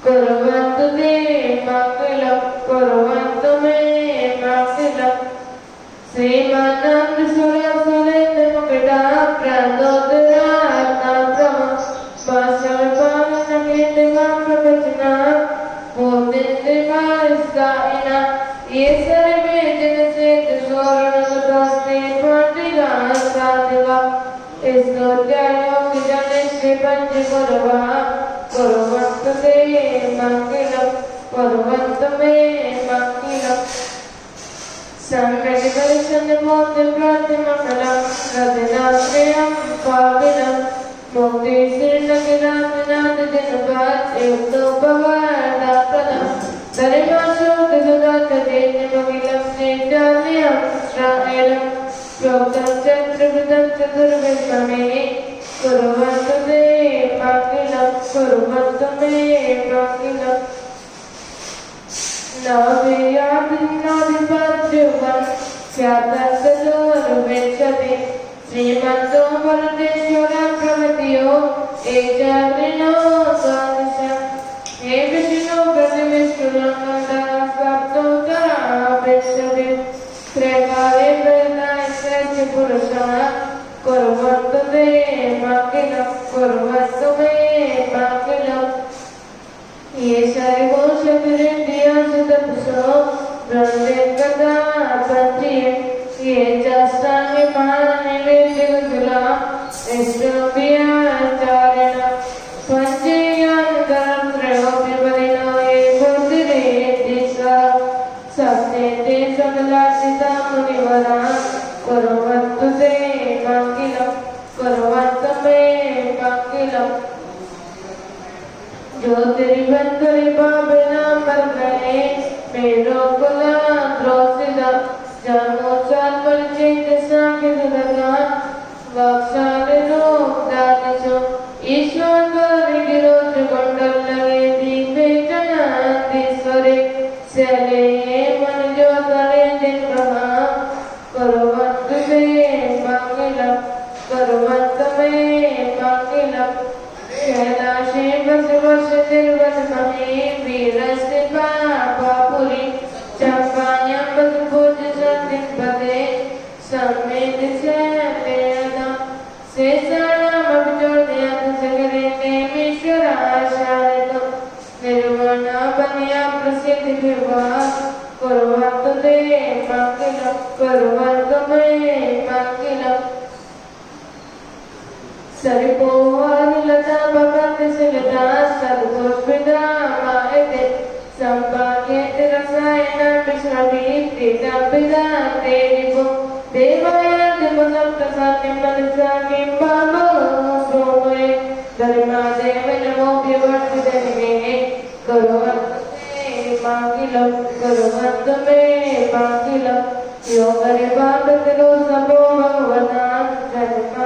कुर्वन्तु ते मङ्गलं कुर्वन्तु मे मङ्गलम् श्रीमानन्दसुरसुरेन्द्रमुकुटा प्रदोदयात्मा भाषणपालनकेतवां प्रवचना मोदिन्द्रिमास्तायिना ये सर्वे जनसेतसोरणगतास्ते पंडिताः साधवः स्तोत्यायोगिजने श्रीपञ्चकुरवः कुर्वन्तु ते मङ्गलं कुर्वन्तु मे मङ्गलम् सम्यग्दर्शनबोधप्रातिमङ्गलं रतिनाश्रयं पाविनं मुक्तिश्रीनगिराजनाथजनपाद्युक्तोपवादाप्रदं धरिमाशोकसुधाततेजमखिलं श्रीजाल्यं श्रायणं प्रोक्तं चन्द्रवृतं चतुर्विद्ममे कुर्वन्तु ते मङ्गलं कुर्वन्तु मे मङ्गलम् नवयादिनादिपाद्युवन् स्यात्तदोर्वेक्षते श्रीमन्तो वरदेश्वरं प्रमतियो एजाग्रिणो द्वादश हे विष्णु प्रतिविष्णुरङ्गदास्वाप्तोत्तरापेक्षते त्रैकाले प्रदायश्च पुरुषः कुर्वन्तु ते मङ्गलं कुर्वन्तु मे मङ्गलम् ये सर्वो शक्तिरेन्द्रियासुतपुषो ब्रह्मेकदा पत्रिये ये चाष्टांगे महानिवेद्यकुशला इष्टोभियाचारेण पञ्चेयान्तरत्रयोऽप्यपरिणो ये बुद्धिरे दिशा सप्ते सकलासिता मुनिवरा कुर्वन्तु ते मङ्गलं कुर्वन्तु मे मङ्गलम् ज्योतिर्बन्धरिपावनामर्गणे मेरोकुला द्रोसिदा जन्मोत्सात्परिचैतसाङ्गितदगा वाक्सालिरोक्तादिशो ईश्वरगिरोत्रकुण्डलगे दीपेचनादीश्वरे शैले मनजोतरे जिन्मः कुर्वन्तु ते मङ्गलं कुर्वन्तु मे मङ्गलम् कैलाशे वसवशतिर्वसमहे वीरस्य पापुरी चम्पायां बदभुजसन्धिपदे सम्मेदशैलेयनं शेषाणामभिचोदयात् सकले नेमीश्वराशारितं निर्वाणापन्या प्रसिद्धिर्वा कुर्वन्तु ते मङ्गलं कुर्वन्तु मे मङ्गलम् सरिपोवानिलता भगवतिशिलता सद्गोष्पिता मायते सम्पाद्येते रसायनं विश्रवीप्रीतापिता ते रिपो देवायादिपसप्तसान्यं मनसा किं पापो श्रोमये धर्मादेव नमोऽप्यवर्तितनिमे कुर्वन्तु ते मङ्गलं कुर्वन्तु मे मङ्गलं योगरिवादतिलो सपो भगवतां जन्म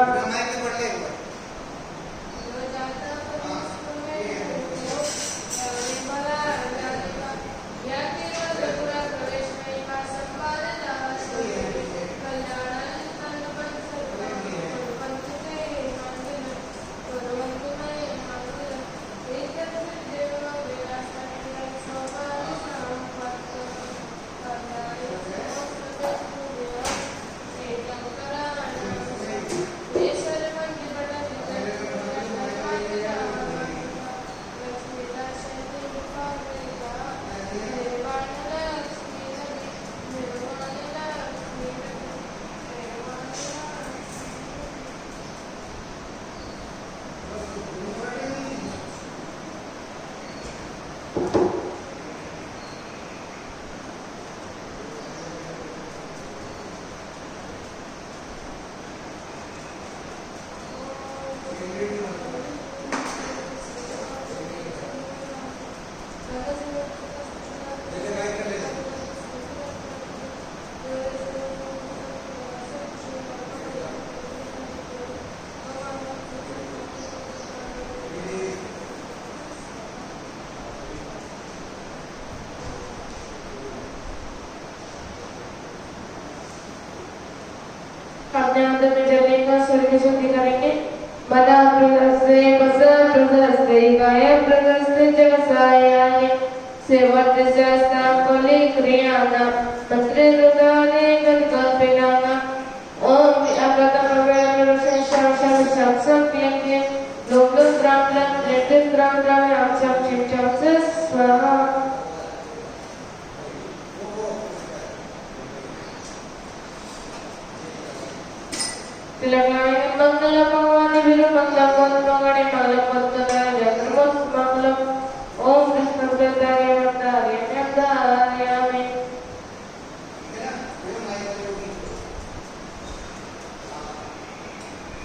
अपने अंदर में जलने का स्वर्ग शुद्धि करेंगे। बना प्रदस्ते बसा प्रदस्ते सेवाय प्रदस्ते जगसायानि सेवते शास्त्राकुले क्रियाना मंत्रे रुदाने गणकल्पिनाना ओम अगतमवेरसे शासं शासं क्लियं लोकं द्राम्लं लेटं द्राम्लं आचम चिमचम स्वाहा तिलकाय मंगल भगवान विरु मंगल मंगणे मंगल मंगल जगन्मोस मंगल ओम कृष्ण प्रदाय वंदाय नंदायामि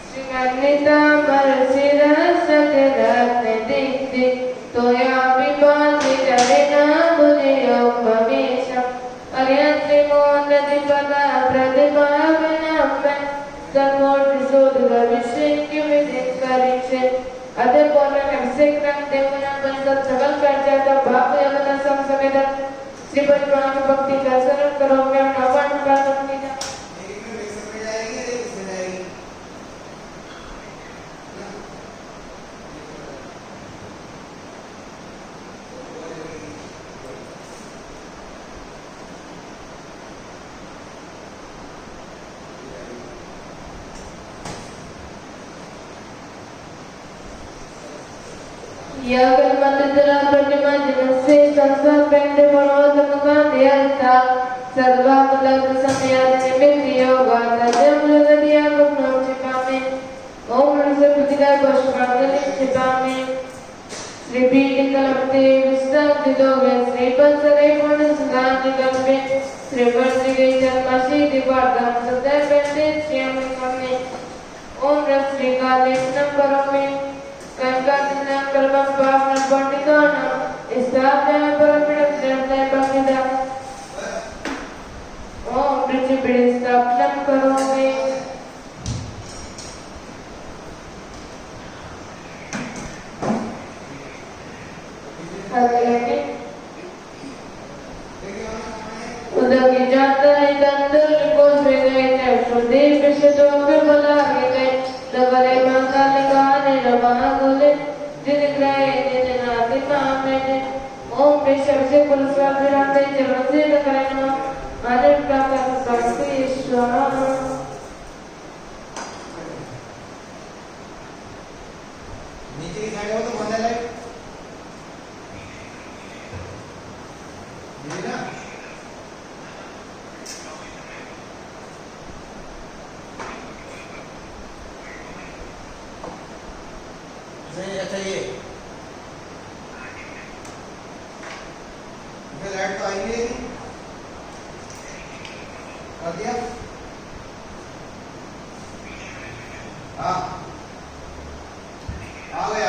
श्रीगणिता मरसिरा सतरत्न दीप्ति तोया विपाति जरिना मुनियोग भवेशम अर्यन्ति मोहनति पदा प्रतिभा विनम्य Therefore, so the Ravishing Kivitin Karishin, other Polan and Sekran Devana Banka Sagal Karjata, Baba Yavana Samsameda, Sripat Rani Bhakti Kasaram Karamya, Navan Karamina. Yagal Mandala Pratima Jinase Sansa Pende Morodamaka Dhyanta Sarva Mula Samaya Nimiti Yoga Tajam Luladia Gupnam Chipame Om Rasa Putida Bashmangali Chipame Sri Piti Kalapte Vista Didoga Sri Pansare Purnasudani Gambe Sri Varsige Janmashi Divardam Sadar Pende Shyam Kame Om Rasri Kalinam Parame Kankatina Kalmam Pavna Panditana Istabya Paramidam Jnana Pandita Om Pritipidi Stapnam Karome Udaki Jata hai Dandal Kos Vegay Sudev Vishadoke Balagay Davale Mangale Gane Ramagule Dinigraye Dinati Mamene Om Vishabse Pulasvadirate Javase Dakarana Anil Praka Sakti Ishwara नीचे की side हो तो बंद है ये ना अच्छा ये लाइट तो आई नहीं कर दिया हाँ आ गए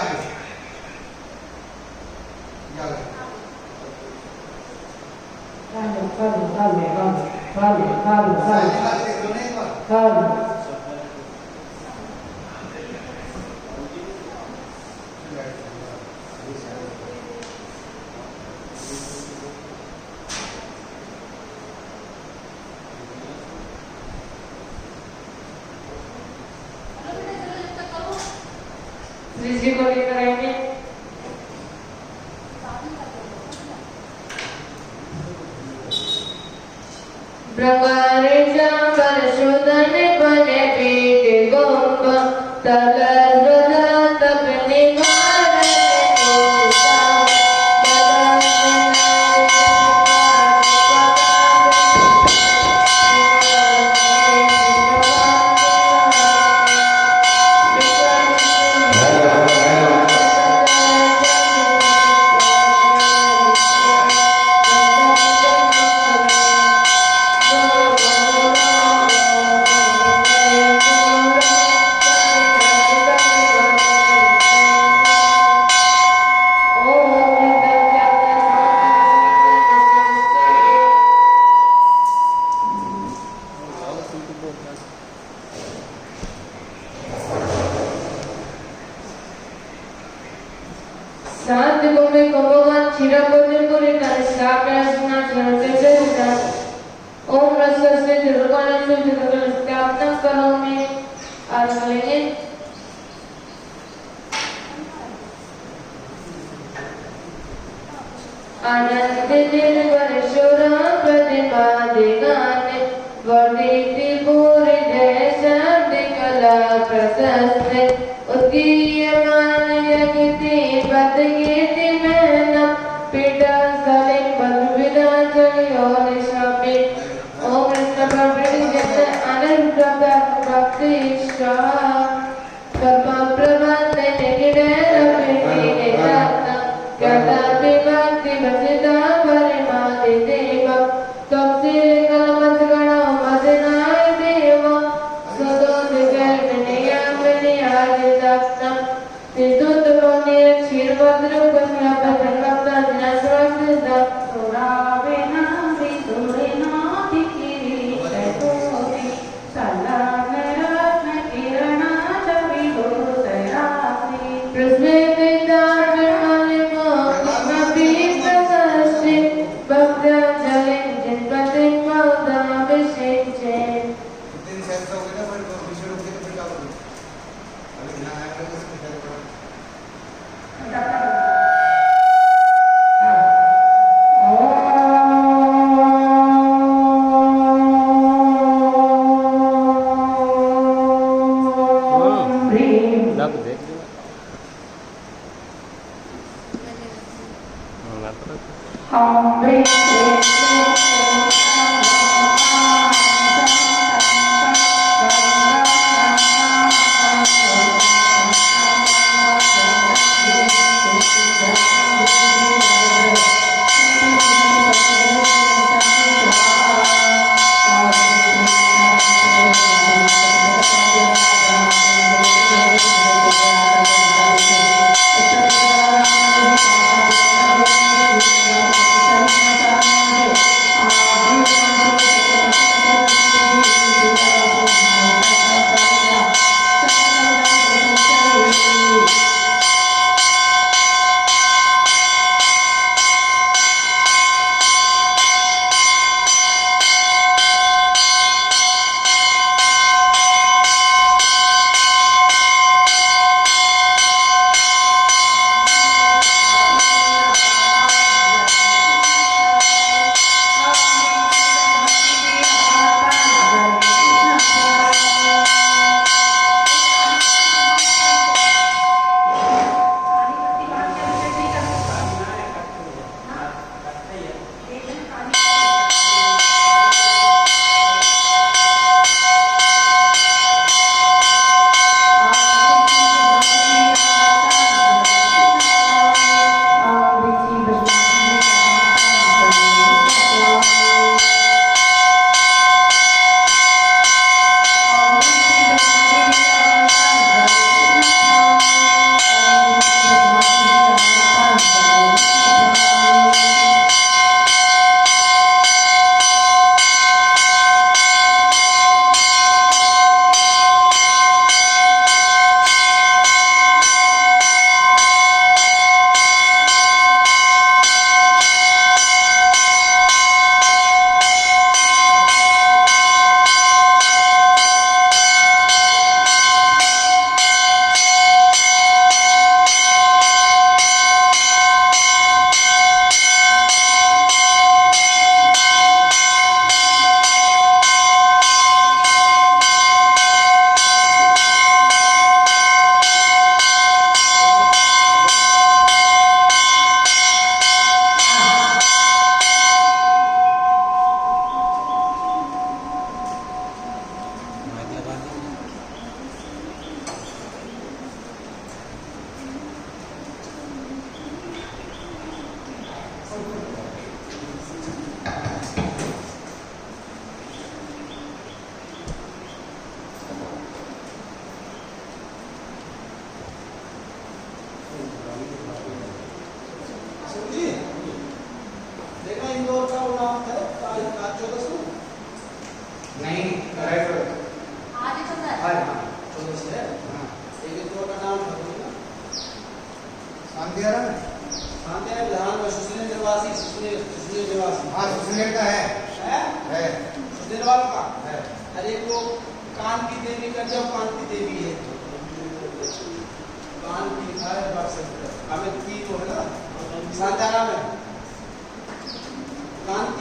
जी को लेकर आएंगे ब्रह्मारे जाकर शुद्धन बने पीठ गोप तलरना तपने सात दिनों में कमोवान चिरा कोने कोने तारे साप्या सुना चलते चलता ओम रसर से जरूरत से जरूरत स्थापना करो में आज लेंगे आनंद निर्भर शोरा प्रतिमा दिगाने वर्धिति पूरी जय शब्द कला प्रशस्त उद्गीयमान यज्ञति पद कीर्ति महना पीड़ा सलिंग बद्र विदा चलियो निशापे ओम कृष्ण प्रभृति जगत आनंद प्रभु भक्ति ईश्वा कर्मा प्रबंध निगिड़े रविति निजाता गदापि भक्ति भसिता परिमाति देव तपसे कलमत गणो मदनाय देव सदो दिगल नियम नियाजितास्तं सिद्धुत रोनिय क्षीरभद्र कुसला पत्रकप्ता जनस्वास्तिदा सुरावेना विदुरेना दिकिरी तकोति सलानरत्न किरणा चविदो सयासी प्रस्मे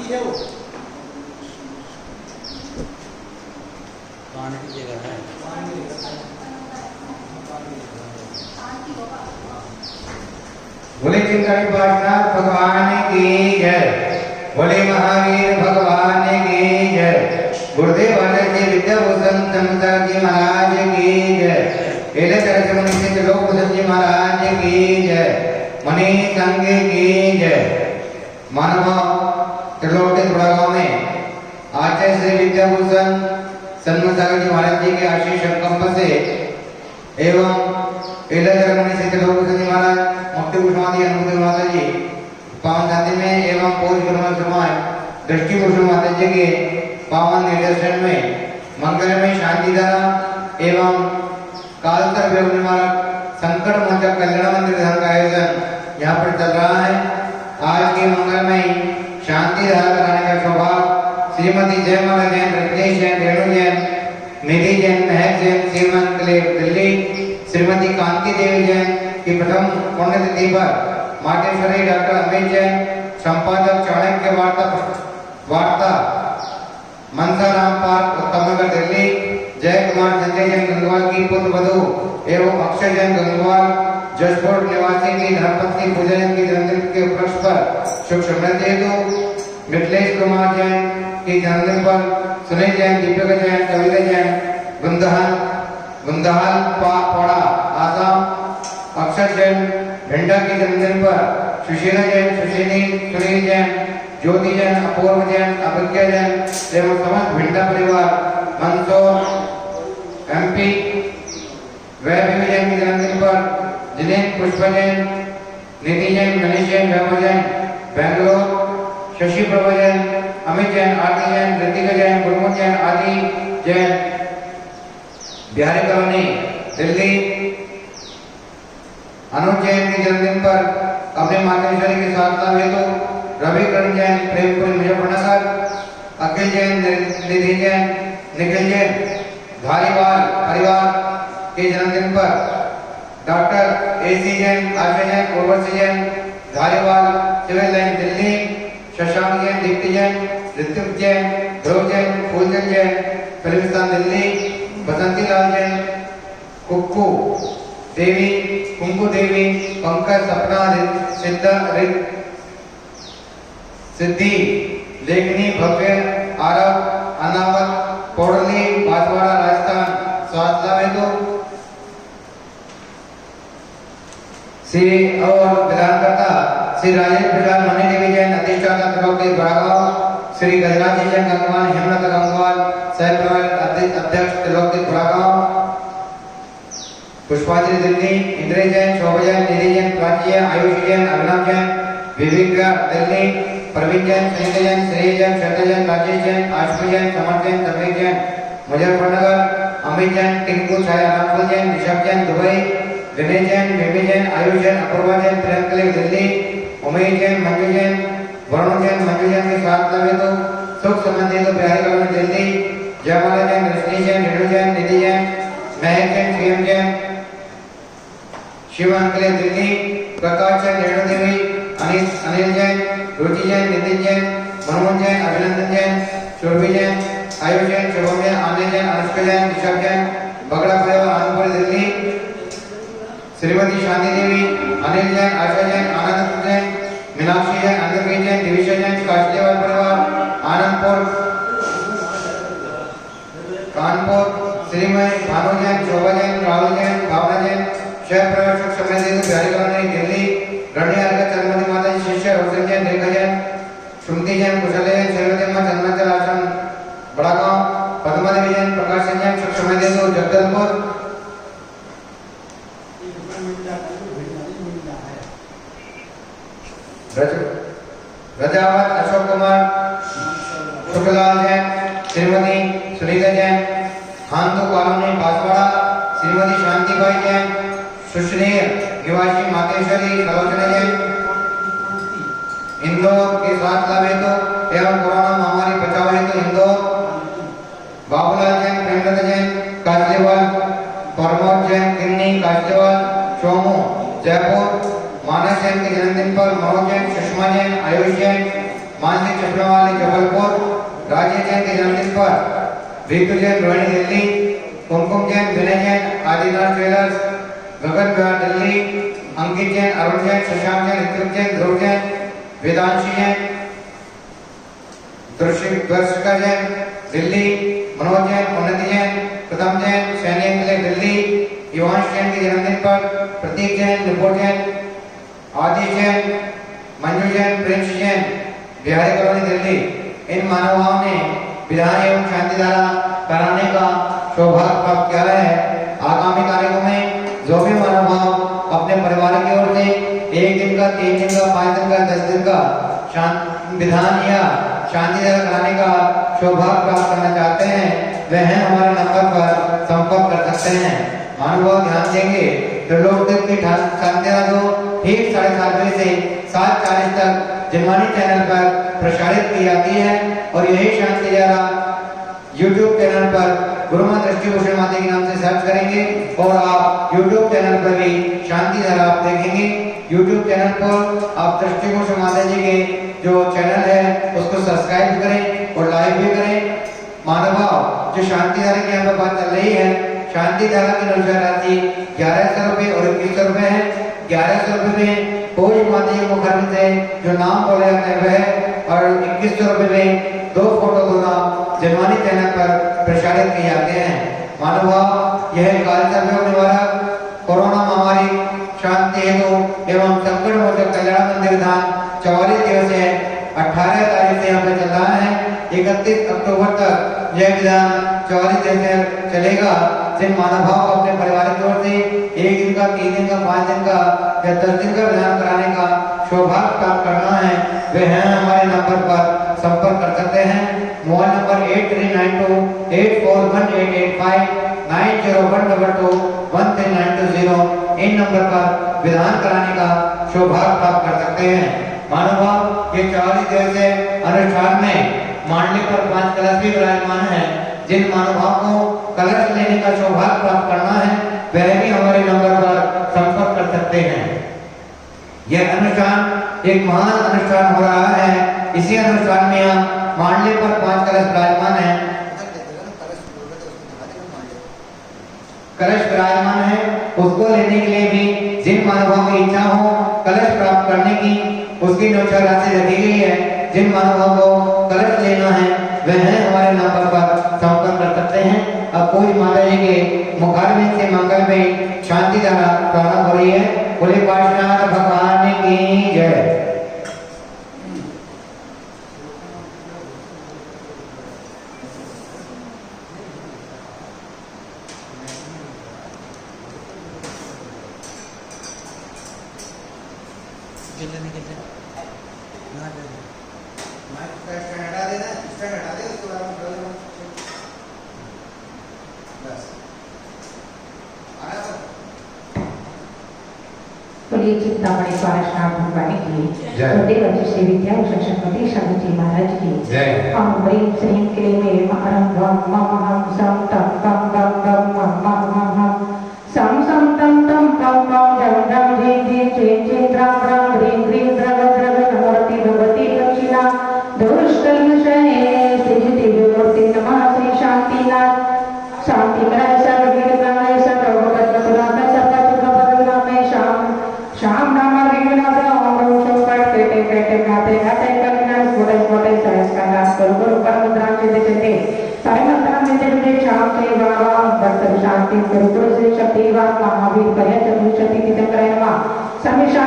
की है वो पानी की जगह है बोले चिंतन पाठनाथ भगवान की जय, बोले महावीर भगवान की जय, गुरुदेव आचार्य जी विद्याभूषण चमत्कार जी महाराज की जय, एले तरह मुनि लोकभूषण जी महाराज की जय, मणि संघ की जय। मानव त्रिलोक गांव में आचार्य श्री विद्याभूषण सन्मुसागर जी महाराज जी के आशीष कंप से एवं महाराज मुक्ति भूषण अनुभूति माता जी पावन शांति में एवं पौष पूर्णिमा समय दृष्टि भूषण माता जी के पावन निर्देशन में मंगलमय शांति धारा एवं कालतर योग निवारक संकट मोचक कल्याण मंदिर धाम का आयोजन यहाँ पर चल रहा है। आज के मंगलमय शांति धारा कराने का सौभाग्य श्रीमती जयमाला जैन, रजनीश जैन, रेणु जैन, निधि जैन, महक जैन, श्रीमन क्लेव दिल्ली, श्रीमती कांति देवी जैन की प्रथम पुण्यतिथि पर मातेश्वरी डॉक्टर अमित जैन, संपादक चाणक्य वार्ता मनसा राम पार्क उत्तमनगर दिल्ली, जय कुमार संजय जैन गंगवाल की पुत्र वधू एवं अक्षय जैन गंगवाल जशपुर निवासी की धर्मपत्नी पूजा जैन की जन्मदिन के उपलक्ष्य पर शुभ समृद्धि हेतु मिथिलेश कुमार जैन की जन्मदिन पर सुनील जैन, दीपिका जैन, कविता जैन गुंदहाल पाड़ा आसाम, अक्षर जैन भिंडा की जन्मदिन पर सुशीला जैन, सुनील जैन, ज्योति जैन, अपूर्व जैन, अभिज्ञा जैन एवं समस्त भिंडा परिवार मंदसौर MP वैभव जैन की जन्मदिन पर जिनेश पुष्पा जैन, निधि जैन, मनीष जैन, वैभव जैन बेंगलोर, शशि प्रभा जैन, अमित जैन, आरती जैन, ऋतिका जैन, गुरमुख जैन आदि जैन बिहारी कॉलोनी दिल्ली, अनुज जैन के जन्मदिन पर अपने मातेश्वरी के साथ हेतु रविकरण जैन, प्रेमपुरी मुजफ्फरनगर, अखिल जैन, निधि जैन, निखिल जैन धारीवाल परिवार के जन्मदिन पर डॉक्टर AC जैन, आशा जैन, उर्वशी जैन धारीवाल सिविल लाइन दिल्ली, शशांक जैन, दीप्ति जैन, ऋतिक जैन, ध्रुव जैन, फूलचंद जैन फिल्मिस्तान दिल्ली, बसंती लाल जैन, कुक्कू देवी, कुंकू देवी, पंकज, सपना, सिद्धि, लेखनी, भव्य, आरव, अनावत, पौड़ली, बांसवाड़ा राजस्थान स्वास्थ्य हेतु श्री और विधानकर्ता श्री राजेश प्रसाद मणि देवी जैन, अधिष्ठाता त्रिलोकी बड़ागांव, श्री गजराज जैन गंगवाल, हेमलता गंगवाल सह अध्यक्ष त्रिलोकी बड़ागांव, पुष्पांजलि दिल्ली, इंद्र जैन, शोभा जैन, निधि जैन, प्राची जैन, आयुष जैन, अभिनव जैन, विविका दिल्ली, प्रवीण जैन, संजय जैन, श्रेय जैन, श्रद्धा जैन, राजेश जैन, आशु जैन, समर जैन, तबलीग जैन मुजफ्फरनगर, अमित जैन, टिंकू छाया, रामफल जैन, ऋषभ जैन दुबई, विनय जैन, बेबी जैन, आयुष जैन, अपूर्वा जैन, प्रियंका दिल्ली, उमेश जैन, मंजू जैन, वरुण जैन, मंजू जैन के साथ हेतु सुख संबंधी तो बिहारी कॉलोनी दिल्ली, जयमाला जैन, रजनी जैन, रेणु जैन, निधि जैन, महक जैन, सीएम जैन, शिव अंकले दिल्ली, प्रकाश जैन, रेणु देवी, अनिल जैन, रुचि जैन, नितिन जैन, मनोज जैन, अभिनंदन जैन, शोभी जैन, आयुष जैन, शुभम जैन, आनंद जैन, अनुष्का जैन, ऋषभ जैन, बगड़ा परिवार आनंदपुर दिल्ली, श्रीमती शांति देवी, अनिल जैन, आशा जैन, आनंद जैन, मीनाक्षी जैन, अंधकेश जैन, दिविशा जैन, काशीदेवाल परिवार आनंदपुर कानपुर, श्रीमय भानु जैन, शोभा जैन, राहुल जैन, भावना जैन शहर प्रवेशक समिति बिहारी कॉलोनी दिल्ली, रणियार का चंद्रमती माता जी शिष्य रोशन जैन, रेखा जैन, सुमति जैन, कुशल जैन, श्रीमती अम्मा चंद्रचल आश्रम बड़ागांव, पद्मा देवी जैन, प्रकाश जैन, शिक्षक समिति जगदलपुर, रजावत अशोक कुमार, शुक्लाल जैन, श्रीमती सुनीता जैन, खानदू कॉलोनी बांसवाड़ा, श्रीमती शांतिबाई जैन, सुश्रेय निवासी मातेश्वरी सलोचना जैन इंदौर के साथ लाभ हेतु एवं कोरोना महामारी बचाव हेतु इंदौर, बाबूलाल जैन, प्रेमलता जैन, काजलीवाल, प्रमोद जैन, किन्नी, काजलीवाल, चोमू जयपुर, मानस जैन के जन्मदिन पर मनोज जैन, सुषमा जैन, आयुष जैन, मानसी चक्रवाली जबलपुर, राजेश जैन के जन्मदिन पर ऋतु जैन रोहिणी दिल्ली, कुमकुम जैन विनय जैन आदिनाथ ज्वेलर्स गगन बिहार दिल्ली, अंकित जैन अरुण जैन शशांक जैन ऋतिक जैन ध्रुव जैन वेदांशी जैन दर्शिका जैन दिल्ली, मनोज जैन उन्नति जैन प्रथम जैन सैनिक किले दिल्ली, युवांश जैन के जन्मदिन पर प्रतीक जैन निपुण जैन आदिश जैन मंजू जैन प्रिंस जैन बिहारी कॉलोनी दिल्ली। इन मानवों ने विधान एवं शांति धारा कराने का सौभाग्य प्राप्त किया है। आगामी कार्यक्रम में जो भी महानुभाव अपने परिवार की ओर से 1 दिन का, 3 दिन का, 5 दिन का, 10 दिन का विधान या शांति धारा कराने का सौभाग्य प्राप्त करना चाहते हैं, वह हमारे नंबर पर संपर्क कर सकते हैं। महानुभाव ध्यान देंगे तो लोग की शांति धारा जो ठीक 7:30 बजे से 7:40 तक जिनवानी चैनल पर प्रसारित की जाती है और यही शांति धारा YouTube चैनल पर गुरुमा दृष्टिभूषण माता के नाम से सर्च करेंगे और आप YouTube चैनल पर भी शांति धारा आप देखेंगे। YouTube चैनल पर आप दृष्टिभूषण माता जी के जो चैनल है उसको सब्सक्राइब करें और लाइक भी करें। मानवभाव जो शांति धारा की यहाँ पर बात चल रही है, शांति धारा की अनुसार राशि 1100 रुपये और 2100 रुपये है। 1100 रुपये में पूज माता जी मुखर से जो नाम बोले जाते हैं वह, और 2100 रुपये में 2 फोटो 2 नाम जनवानी चैनल पर प्रसारित किए जाते हैं। मानवभाव यह कार्यक्रम निवारक कोरोना महामारी शांति हेतु एवं संकट मोचक कल्याण मंदिर विधान 44 दिवसीय 18 तारीख से यहाँ पे चल रहा है। 31 अक्टूबर तक यह विधान 44 दिवसीय चलेगा। जिन मानवभाव को अपने परिवार की ओर से 1 दिन का, 3 दिन का, 5 दिन का या 10 दिन का विधान कराने का सौभाग्य प्राप्त करना है, वे हैं हमारे नंबर पर संपर्क कर सकते हैं। मोबाइल नंबर 8392841885 9012213920 इन नंबर पर विधान कराने का सौभाग्य प्राप्त कर सकते हैं। मानवभाव ये 40 दिवसीय अनुष्ठान में मांडली पर 5 कलश भी विराजमान है। जिन मानवभाव को कलश लेने का सौभाग्य प्राप्त करना है वह भी हमारे नंबर पर संपर्क कर सकते हैं। यह अनुष्ठान एक महान अनुष्ठान हो रहा है। इसी अनुष्ठान में यहाँ मांडली पर 5 कलश विराजमान है। कलश विराजमान है, उसको लेने के लिए भी जिन मानवों की इच्छा हो कलश प्राप्त करने की, उसकी निश्चय राशि रखी गई है। जिन मानवों को कलश लेना है वह हमारे नंबर पर संपर्क कर सकते हैं। अब पूज माता जी के मुखारविंद से मंगल में शांति धारा प्रारंभ हो रही है। बोले पार्श्वनाथ भगवान की जय। चिंतामणि पार्श्वनाथ भगवान की जय। श्री विद्या शिक्षकपति शांति महाराज की जय। हम ह्रीं श्रीं क्लीं ऐं अहं वं मम हम सं तं पं गं गं मं मं मं हम सं सं तं तं पं पं जं जं ह्रीं ह्रीं चें चें द्रां द्रां ह्रीं ह्रीं द्रव द्रव नमोति भगवती दक्षिणा दुष्कल्मषये सृजति विमूर्ति नमः श्री शांतिनाथ शांतिकराय सर्वविघ्न प्रणाय सर्वभगत पुराण सर्वसुख पदविनामे श्याम नाम विघ्नाग्र ओम शम पट पेटे पेटे गाते गाते कलिना स्फोटे स्फोटे सहस्रनाश करो करो परमद्रां चिते चिते परमद्रां चिते चिते श्याम से वावा बर्तन शांति करो करो श्री शक्तिवान महावीर पर्यंत चतुर्शक्ति तीर्थंकराय नमः समेशा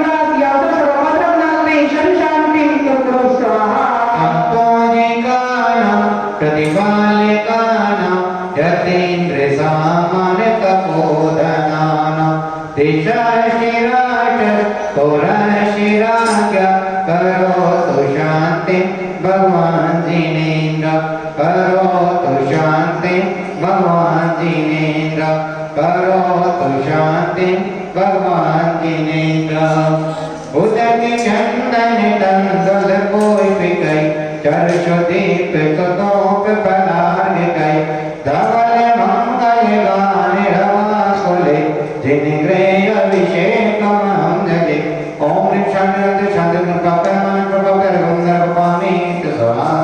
ब्रह्मदास यादव सर्वभद्रनाथ में ईश्वर शांति करो स्वाहा संपूजिकानां प्रतिपालकानां यतीन्द्र सामान्य तपोधनानां दिशाशिराट पुरशिराज्ञा करोतु शांति भगवान जिनेन्द्र करोतु शांति भगवान जिनेन्द्र करोतु शांति भगवान जिनेन्द्र उदक चंदन दंदल कोई पिकई चर्च दीप तोप पलार गई धवल मंगल गान रवा खुले जिन ग्रह अभिषेक हम जगे ओम शांति शांति कपमान प्रभकर गंधर पामित स्वाहा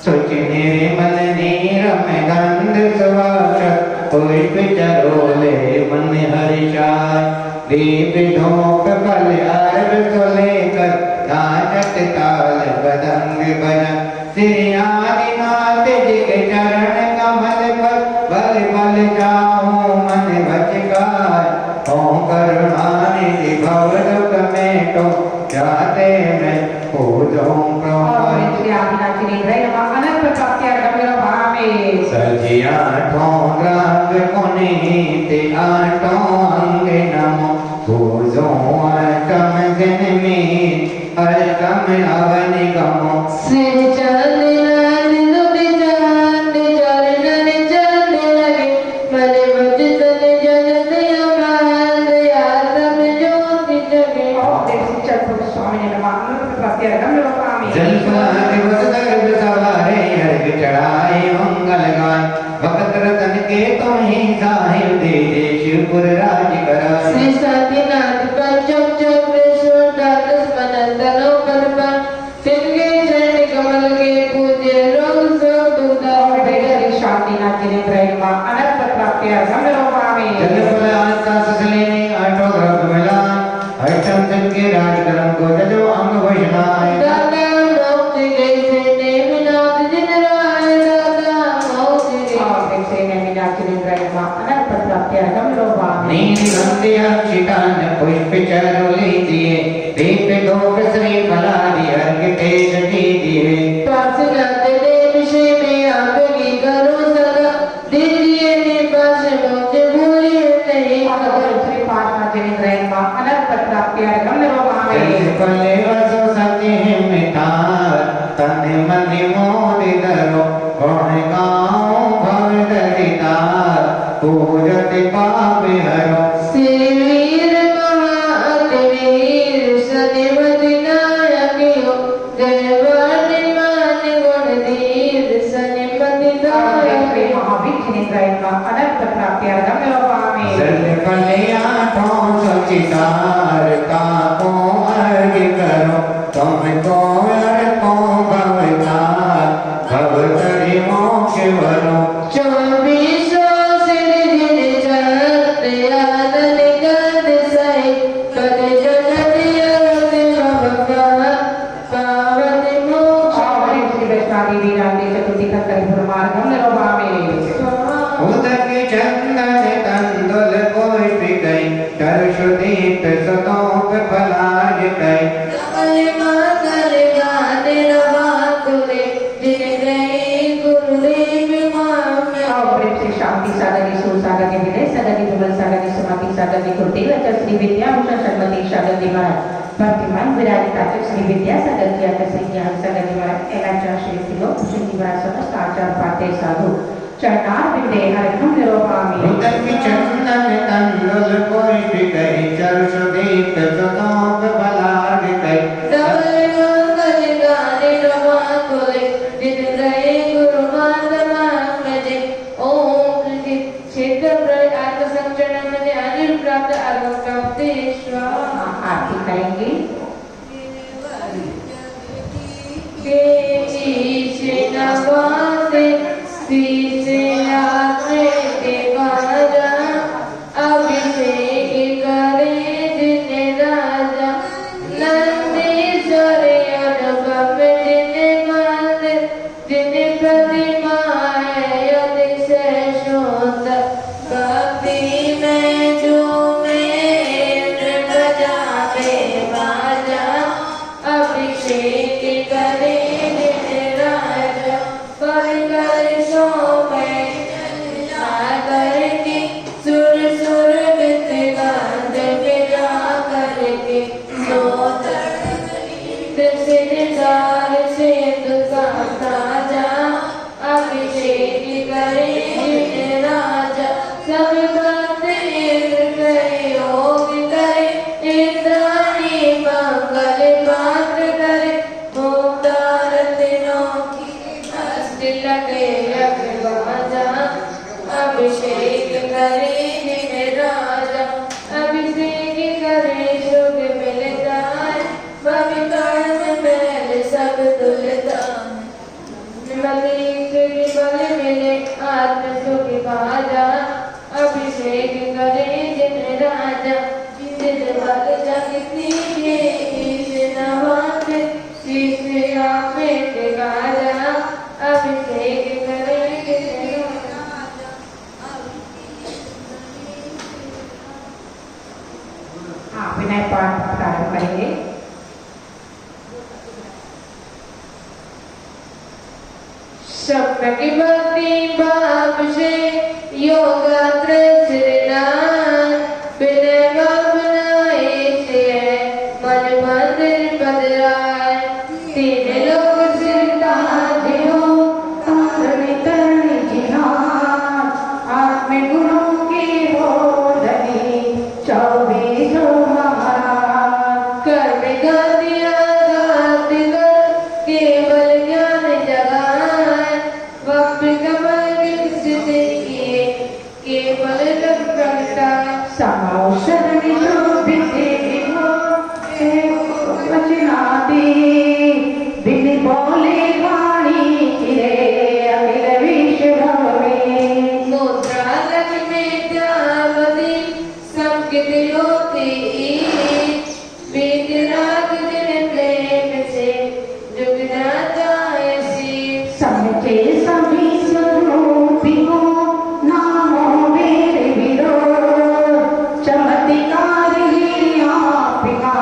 सोचि निर्मल नीर में गंध सुवास पुष्प चरोले मन हर्षाय दीप धूप फल अर्घ को लेकर नाचत ताल बदंग भजन श्री आदिनाथ जी के चरण कमल पर बल बल जाऊं मन बचकाय ओम करुणानिधि भव दुख मेटो जाते मैं पूजों और प्रभु श्री आदिनाथ जी ने नमः अनंत प्रकार के गंभीर भाव में सजी आठों राग पुनीत आठों अंग नमो पूजो अष्टम जन में अष्टम अवन गमो सिर चांद नाद दुबे चांद चरण चंद लगे मन मुझ तन जगत अमाद आत्म ज्योति जगे ओम देव श्री चतुर्थ स्वामी नमः प्रत्यर्गम लोकामि जल दिवस गर्भ सवारे अर्घ चढ़ाए मंगल गाय भक्त रतन के तुम ही साहिब दे शिवपुर राज कराए श्री साथीनाथ पंचम चक्रेश्वर द्वादश मनंतनों पर तिनके चरण कमल के पूज्य रोग सब दुखदा बेगरी शांतिनाथ जिने त्रयमा अनंत प्रत्यर्गम लोकामि जल फल आस्था ससलेने आठों ग्रह मिलाए अष्टम दिन के राजकर्म को जजो अंग वैष्णाय दादा मोक्ष गई से नेमिनाथ जिन राय दादा मोक्ष गई ओम देव श्री नेमिनाथ जिने त्रयमा अनंत प्रत्यर्गम लोकामि नील नंदी अक्षितान पुष्प चरोले दिए दीप दोक श्री फलादि अर्घ तेज दीजिए पार्श्वनाथ देव श्री में आपकी करो सदा दीजिए निपाश मोक्ष भूलिए नहीं ओम देव श्री पार्श्वनाथ जिने त्रयमा अनंत प्रत्यर्गम लोकामि फले वसो सत्य मितार तन मन मोद धरो गुण गाओ भव दरितार पूजत पाप हरो श्रीवीर महाअतिवीर सनिमति नायक हो जय वाणी मान गुण धीर सनिमति नायक श्री महावीर जिने त्रयमा अनंत प्रत्यर्गम लोकामि जल फले आठों सचितार ताको अर्घ करो तुमको अर्पो भवतार भवतरि मोक्ष वरो चौबीसों सिर जिन चंद यादन गंध सही पद जगत अगत भगवान पावन मोक्ष ओम श्री वैष्णवी वीरांते चतुर्थी तत्कर्पूर मार्गम लोकामि उदक चंदन तंदुल पुष्प गई दर्शदीप सतोप फलाज गई कमल मंगल गाने रवा कुले जिन गए गुरुदेव मामे ओम श्री शांति सागरी सुसागरी विनय सागरी विमल सागरी समाधि सागरी कुर्ती वचन श्री विद्याभूषण शर्मती सागरी महाराज वर्तमान विराजित श्री विद्या सागर जी श्री ज्ञान सागरी महाराज एलाचा श्री तिलो श्री महाराज समस्त आचार पाते साधु चरणार विदे हरकम निरोपामि उदक चंदन तंदुल पुष्प गई दर्शदीप सतोप फलाज गई कमल मंगल गाने रवा कुले जिन गए गुरु माता मामे ओम क्षेत्र आत्म संचरण में अनिल प्राप्त आत्म प्राप्ति स्वाहा आरती करेंगे के ईशे नवासे सीसे आत्मे के बाजा अभिषेक करे जिन राजा नंदीश्वर अनुपम जिन मंदिर जिन प्रतिमाए अतिशय सुंदर भक्ति में झूमे बजावे बाजा अभिषेक करे जिन राजा परिकर सोमे सागर के सुर सुर बित गांध बिरा करके सोतर सिरदार से दुका ताजा अभिषेक करे जिन राजा सब बात इंद्र करे योग करे इंद्राणी मंगल पात्र करे मुक्तार तीनों की हस्ती लगे अग्रवाजा अभिषेक करे जिन राजा अभिषेक करे सुख मिलता है भविकाल में सब तुलता मलिक बल मिले आत्म सुख बाजा अभिषेक करे जिन राजा जिन बल जगती के ईश नवाते शीश आपे गाजा अभिषेक करे जिन राजा आप विनय पाठ प्रारंभ करेंगे शब्द की भक्ति भाव से योगात्र श्रीनाथ विनय बनाए से मन मंदिर बदलाए तीन लोग सिरता जियो तरणी जिहाद आत्म गुणों की बोधनी 24 महाराज कर्म गतिया घात कर केवल ज्ञान जगाए वक्त कमल विकसित किए केवल रब प्रगटाए समौषधि शोभिते वचनादि बिन बोले वाणी किरे अखिल विश्व में मुद्रा लक्ष्मी जावती संकित होती वेदराग दिन प्रेम से जुगना जाए सी समझे सभी स्वरूपी को नामो मेरे विरो चमत्कार ही आपका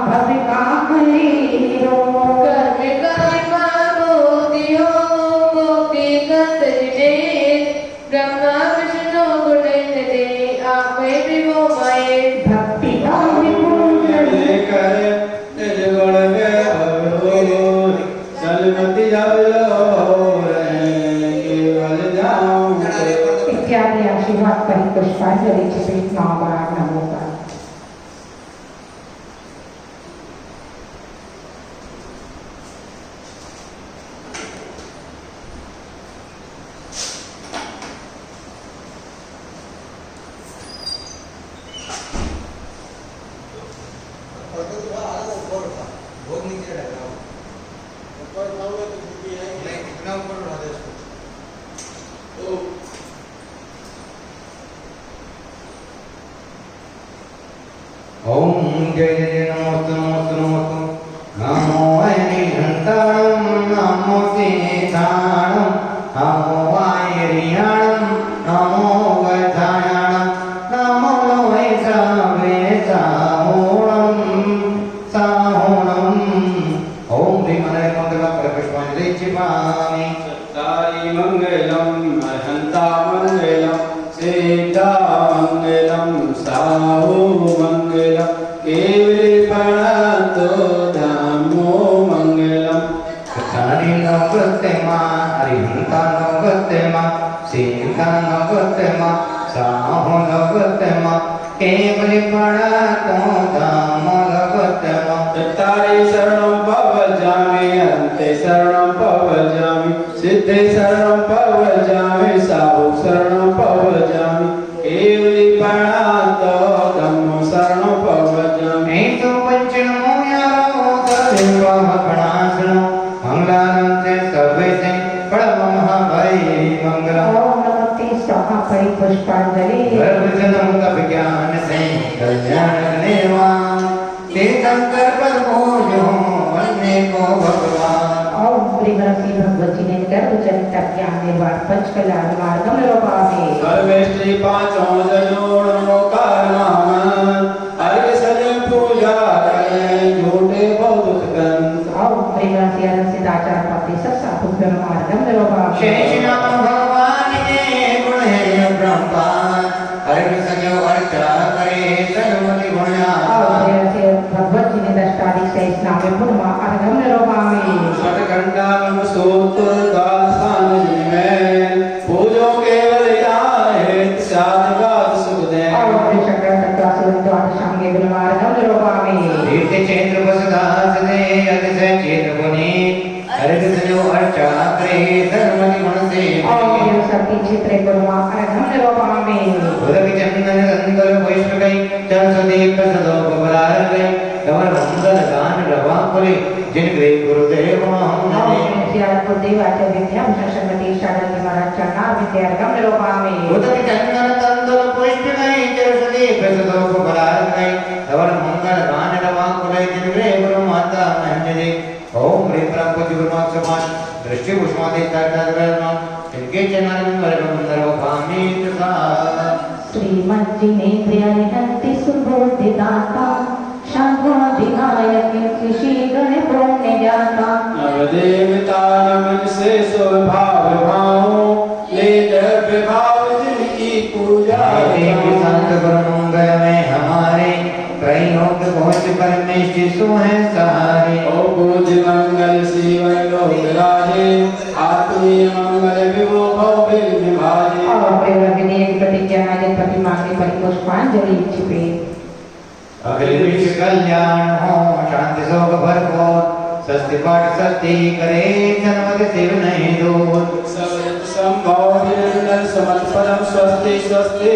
भविका कलीरो कर्म कर्मा मोदियो मोक्ति गंध जिने ब्रह्मा विष्णु गुणेन दे आपे विभो माये भक्ति भाव पूर्ण कर निज गुण में चलमति केवल जाऊं इत्यादि आशीर्वाद पर पुष्पांजलि चित्रित 9 बार नमो का बहुत नीचे रख रहा हूँ नहीं इतना ऊपर उठा दे उसको ओम जय जय नमोस्तु नमोस्तु नमोस्तु नमो अनिहंताणं नमो तीर्थाणं नमो वायरियाणं नमो वधायाणं नमो वैष्णवे साहोणं ओम भीमनय मंगल पुष्पांजलि चिपामि तारी मंगलम अर्हंता मंगलम सीता मंगलम साहु मंगलम केवली प्रणतो धम्मो मंगलम कथारी नवकृत्यमा अरिहंता नवकृत्यमा सीता नवकृत्यमा साहो नवकृत्यमा केवली प्रणतो धम्मो नवकृत्यमा तारी शरणं पवजामि अन्ते शरणं पवजामि सिद्धे शरणं पवजामि साहु शरणं पवजामि केवली प्रणतो धम्मो शरणं पवजामि हेतु पंचनमो यारो सर्वम गणासनो मंगलानंते सर्वेसे परमः भय मंगलम ओम नमस्ते स्वाहा परि पुष्पांजलि सर्वजनम का विज्ञान से कल्याण करनेवा तीर्थंकर पर मोजो अन्य को भगवान ओम श्री भगवत जी ने गर्भ चरित ज्ञान निर्वाण पंचकला मार्गम निरूपावे सर्वेष्टि पांचों जजोड़ नमोकार नाम अर्घ सजन पूजा करें झूठे बहुत ग्रंथ ओम श्री सिद्धाचार्य पाते सत्सा पुत्र मार्गम निरूपावे शेषनाम भगवान के गुण है ब्रह्मा अर्घ सजो अर्चा करे सर्वति गुणा भगवत जी ने दष्टादि से स्नान पूर्णमा अर्घम निरूपावे सतखंडानम सूत्र दासान में पूजो केवल याहे साधगात सुखदे और शंकर तत्वासुर द्वादशांगे गुणमार्गम निरूपावे तीर्थ चैत्र बसदास दे अतिशय चैत्र पुनी अर्घ सजो अर्चा करे सर्वति गुण से और शक्ति क्षेत्र गुणमा अर्घम निरूपावे उदक चंदन संतल वैष्णवै चल सदीप सदो बबलार गई कमर मंगल गान रवा करे जिन ग्रे गुरुदेव हमने देवाचार्य विद्याभूषण श्रीमती शारदा महाराज चरणा विद्यार्गम निरूपावे उदक चंदन संतल वैष्णवै चल सदीप सदो बबलार गई कमर मंगल गान रवा करे जिन ग्रे गुरु माता हमने ओम ह्रीं ब्रह्मपति गुरुमात् समाज दृष्टि पुष्पादि तारतारगण इनके चरणों में नरवभामि प्रसाद श्रीमज्जिनेन्द्रियनिहन्ति सुबोधिदाता शान्त्वाधिनायक कृषि गण पुण्य जाता नवदेवता नमन से स्वभाव शिशु है सहारे। ओ पूज मंगल शिवन लोक राजे, आत्मीय मंगल विभो भव विभाजे। प्रतिज्ञा प्रतिमा के परिपुष्पांजलि छिपे। अखिल विश्व कल्याण हो शांति शोक भरपूर, स्वस्ति पाठ स्वस्ति करे जन्मति शिव नहीं दूर। सर्वजत संभव निरंतर समर्थ पदम स्वस्ति स्वस्ति,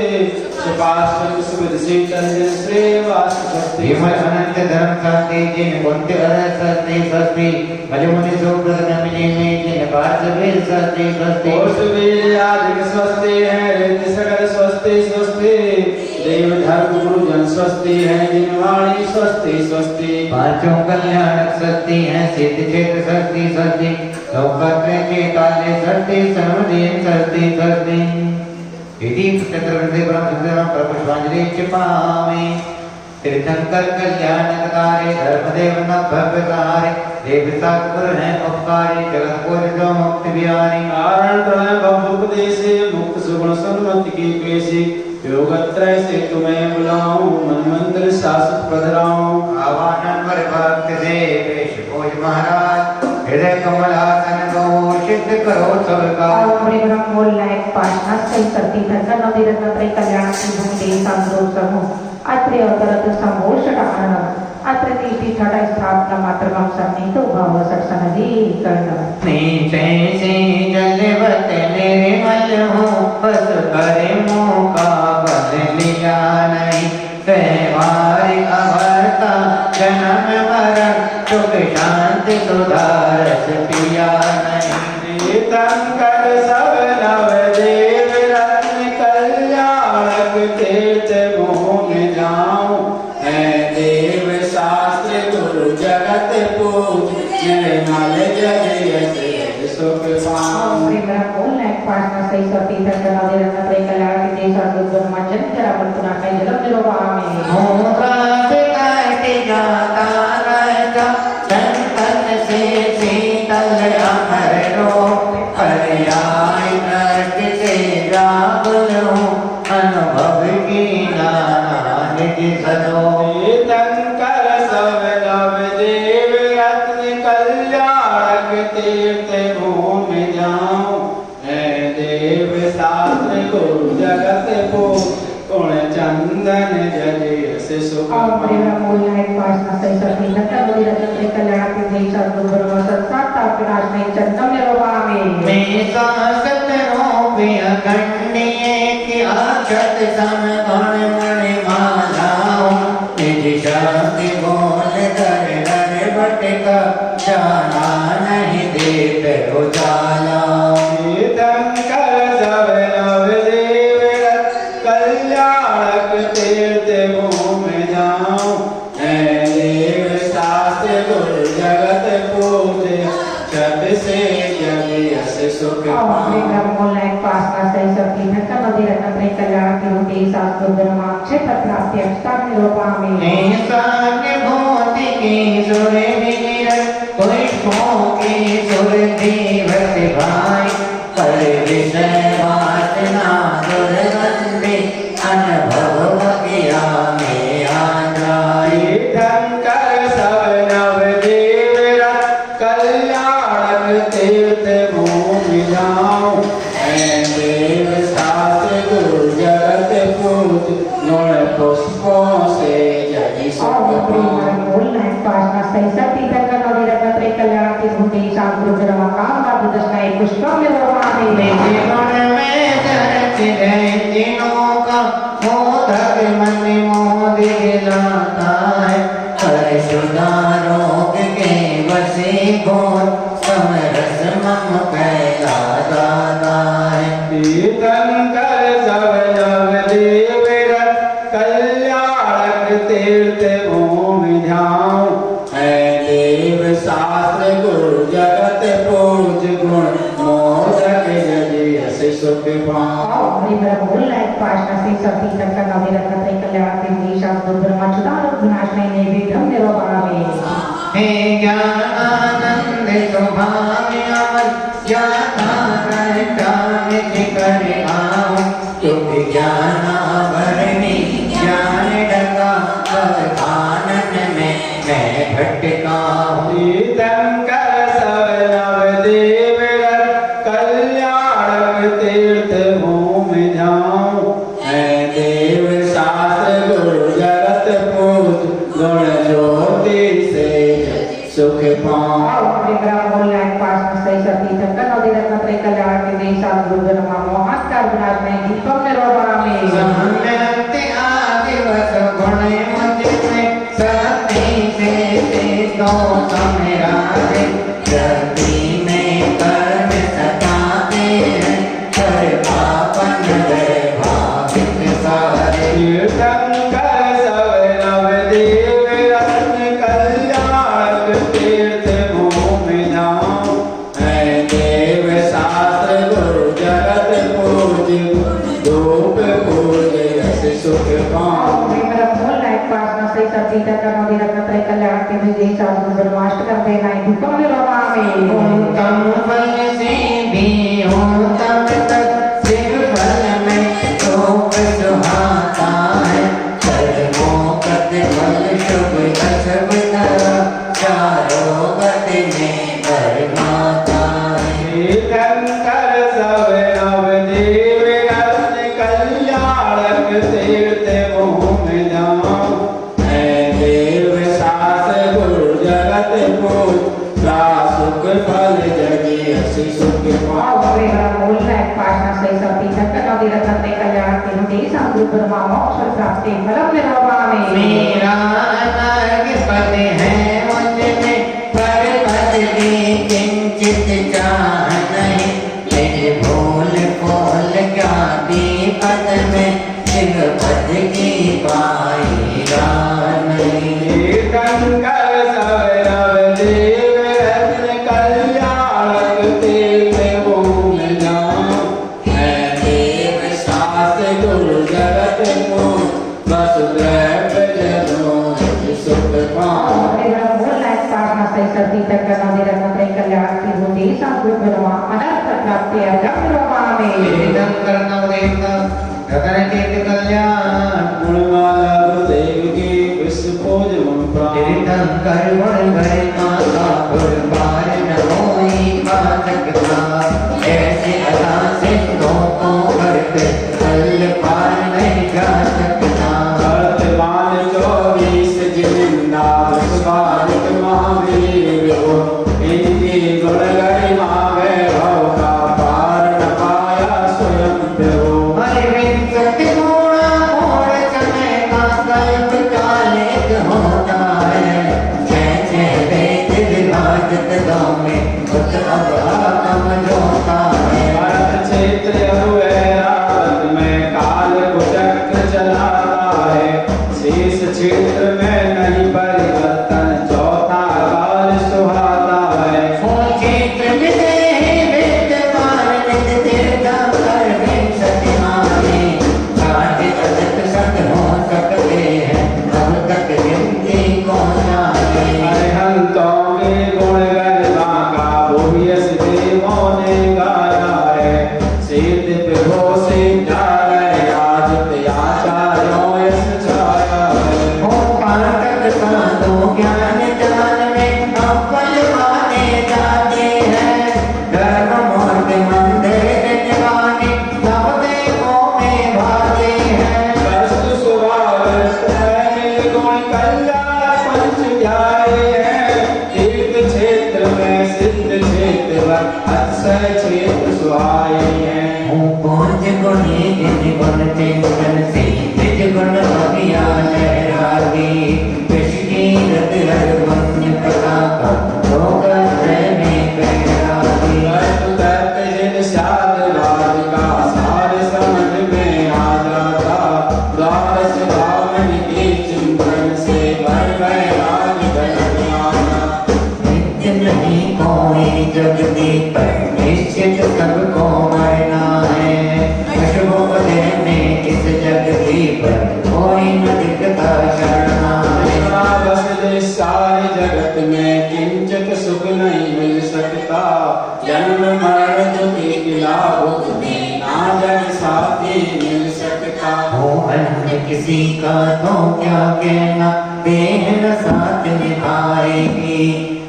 सुपाश्रम सुविध शीतल जन श्रेयवास स्वस्ति। विमल अनंत धर्म शांति जिन कुंत अरहत स्वस्ति स्वस्ति, मजमुनि सुप्रद नमिनी में जिन पार्थ वीर स्वस्ति स्वस्ति। कोश वीर आदिक स्वस्ति है, रिद्धि सकल स्वस्ति स्वस्ति, देव धर्म गुरु जन स्वस्ति है, जिन वाणी स्वस्ति स्वस्ति। पांचों कल्याणक स्वस्ति हैं, सिद्ध क्षेत्र स्वस्ति स्वस्ति, लोकत्र के काले स्वस्ति सर्वदीन स्वस्ति स्वस्ति। इति चतुर्विधे ब्रह्मसुंदरम प्रपुष्पांजलि क्षिपामि। तीर्थंकर कल्याणकारे धर्मदेव न भव्यकारे, देव सत्पुर हैं उपकारी, जगत को जो मुक्ति बिहारी। कारण त्रय बहुपदेशे, मुक्त सुगुण सन्मति की पेशी, योगत्रय से तुम्हें बुलाऊं, मन मंत्र शाश्वत पधराऊं। आवाहन पर भक्त से पेश भोज महाराज, हृदय कमलासन को सिद्ध करो सबका। बड़े ब्रह्म बोल लायक पाशना सही करती धन नदी रत्न त्रय कल्याण की भूमि सांद्रो समूह अत्रि अवतरत संभोष टाणम अत्र कीर्ति ठटा स्थापना मात्र हम सन्निहितो भाव सत्सनदी कर्ण। नीचे से जलवत निर्मल हो, बस करे मौका बदल लिया नहीं। व्यवहारिक अभरता जन्म मरण, सुख शांति सुधारस पिया नहीं। तीर्थंकर सब नव देव रत्न कल्याणक, तीर्थ मोह में जाऊं है देव शास्त्र गुरु जगत पूज, निर्मल जग यश सुख पाऊं। बड़े ब्रह्म बोल लायक पाशना सही करती धन नदी रत्न त्रय कल्याण की देश और ब्रह्मा जन जरा बंतुना कई जलम जलोवा में। मोहकात काट जाता रहता, संतन से शीतल अमर रो, पर्याय नट से जागल हूँ, अनुभव की नाना निधि सदो। तीर्थंकर सब नव देव रत्न कल्याणक, तीर्थ मोह में जाऊं है देव शास्त्र गुरु जगत पूज, गुण चंदन जल से सुख बड़े ब्रह्म बोल लायक पाशना सही करती धन नदी रत्न त्रय कल्याण की देश और ब्रह्मा सत्ता विनाश नहीं चंदम जलोवा में। मैं सासत रोपी अखंडिये की आक्षत सम गुण मणि मालाओं, निज शक्ति बोल कर नर बटका, जाना नहीं देते उजाला। तीर्थंकर सब नव देव रत्न कल्याणक, तीर्थ मोह में जाऊं है देव शास्त्र गुरु जगत पूज, शब्द से जग यश सुख बड़े पाऊं। ब्रह्म बोल लायक पाशना सही करती धन नदी रत्न त्रय कल्याण की होती शास्त्र ब्रह्मा क्षेत्र प्राप्ति अक्षता निरूपा में। निशान भूति की सुर विनिर, पुष्पों की सुर दीवत भाई, पर विषय वासना दुर्गंधि, अनुभव किया में आ जाए। तीर्थंकर सब नव देव रत्न कल्याणक, तीर्थ मोह में जाऊं है देव शास्त्र गुरु जगत पूज, गुण पुष्पों से जगी सुख पाऊं। बोल लायक पाशना सही करती धन नदी रत्न त्रय कल्याण की होती शास्त्र ब्रह्मा काम का दशना एक पुष्पम निरूपा में। जीवन में दर्द है तीनों का, मोदक मन मोद दिलाता है, पर शुदा रोग के वसी घोर, समरस मम पैदा दाता है। तीर्थंकर सब नव देव रत्न कल्याणक, तीर्थ मोह में जाऊं है देव शास्त्र गुरु जगत पूज, गुण मोदक जग यश सुख पाऊं। बड़े ब्रह्म बोल लायक पाशना सही करती धन नदी रत्न त्रय कल्याण की होती शास्त्र ब्रह्मा चुदार विनाश नहीं निर्विघ्न निरूपा में। हे ज्ञानानंद स्वभाव अमर, ज्ञान कर आओ, तुम ज्ञानावरणी ज्ञान डका, आनंद में मैं टिका तीर्थंकर सब नवदेव कल्याणक तीर्थ भूमि जाऊं है देव शास्त्र गुरु जगत पूज गुण ज्योति से सुख पाऊं। सहनते आदिवस गुण मुझ में सहती से तो मेरा जल्दी में कर्म सताते हैं पर पापन भावित सारे तीर्थंकर सब नवदेव रत्न कल्याणक तीर्थ भूमि जाऊं है देव शास्त्र गुरु जगत पूज धूप पूज यश सुख पाऊं। कम फल से भी हो तब तक सिर फल में शोक सुहाता है कर्मों कत फल शुभ अशुभ चारों गति में परमाता है। तीर्थंकर सब नवदेव रत्न कल्याणक तीर्थ भूमि जाऊं है देव शास्त्र गुरु जगत पूज सुख फल जगी हसी सुख पाऊं। मेरा अलग पद है मुझमें पर पद की किंचित चाह नहीं तेरे भूल खोल ज्ञाति पद में शिव पद की पाई नहीं। तीर्थंकर सब नवदेव रत्न कल्याणक तीर्थ भूमि जाऊं है देव शास्त्र गुरु जगत पूज वसुदेव जनो सुख पाऊं। तीर्थंकर नवदेव गगन तीर्थ कल्याण गुणमाला गुरुदेव की विश्व पूज मन प्राण। तीर्थंकर गुण भरे माता गुरबार न होई बाधक था ऐसे अदा सिद्धों को करते कल पार नहीं जा सकता। वर्तमान 24 जिंदा स्वादिक महावीर हो इनकी गुण गरिमा वैभव का पार न पाया स्वयं प्रभु। हरि विंसत गुणा मोर समय का कल्प कालिक होता है जैसे वेद विभाजित गाँव में उस अब आगम जोता है। भरत क्षेत्र अवैरावत में काल कुचक्र चलाता है शेष क्षेत्र में नहीं परिवर्तन चौथा काल सुहाता है। वो क्षेत्र विदेह विद्यमान निज तीर्थंकर विंसत माने सारे अदत सत हो सकते हैं अब तक गिनती कौन जाने। अरिहंतों के गुण गरिमा का भूयस देवों ने गाया है सिद्ध प्रभो से जा रहे आज आचार्यों यश छाया है। वो पाठक साधु ज्ञान दान में अव्वल माने जाते हैं धर्म मूर्त मंदिर निवाने सब देवों में भाते हैं। वस्तु स्वभाव मिल गुण कल्याण पंच ध्याये हैं तीर्थ क्षेत्र में सिद्ध क्षेत्र अक्षय क्षेत्र सुहाये हैं। पूज गुणी जिन गुण चिंतन से निज गुण भगिया लहरागी कृष्ण रत हर वन्य पताका लोक में बहरागी। तर्क जिन शास्त्रवाद का सार समझ में आ जाता द्वादश भावन के चिंतन से भर वैराग धन आना। नित्य नहीं कोई जगती पर निश्चित सबको मरना है अशुभोदय में इस जगती पर कोई न दिखता शरणा है। बस इस सारे जगत में किंचित सुख नहीं मिल सकता जन्म मरण दुखी लाभ में ना जग साथी मिल सकता। हो अन्य किसी का तो क्या कहना देह न साथ निभाएगी।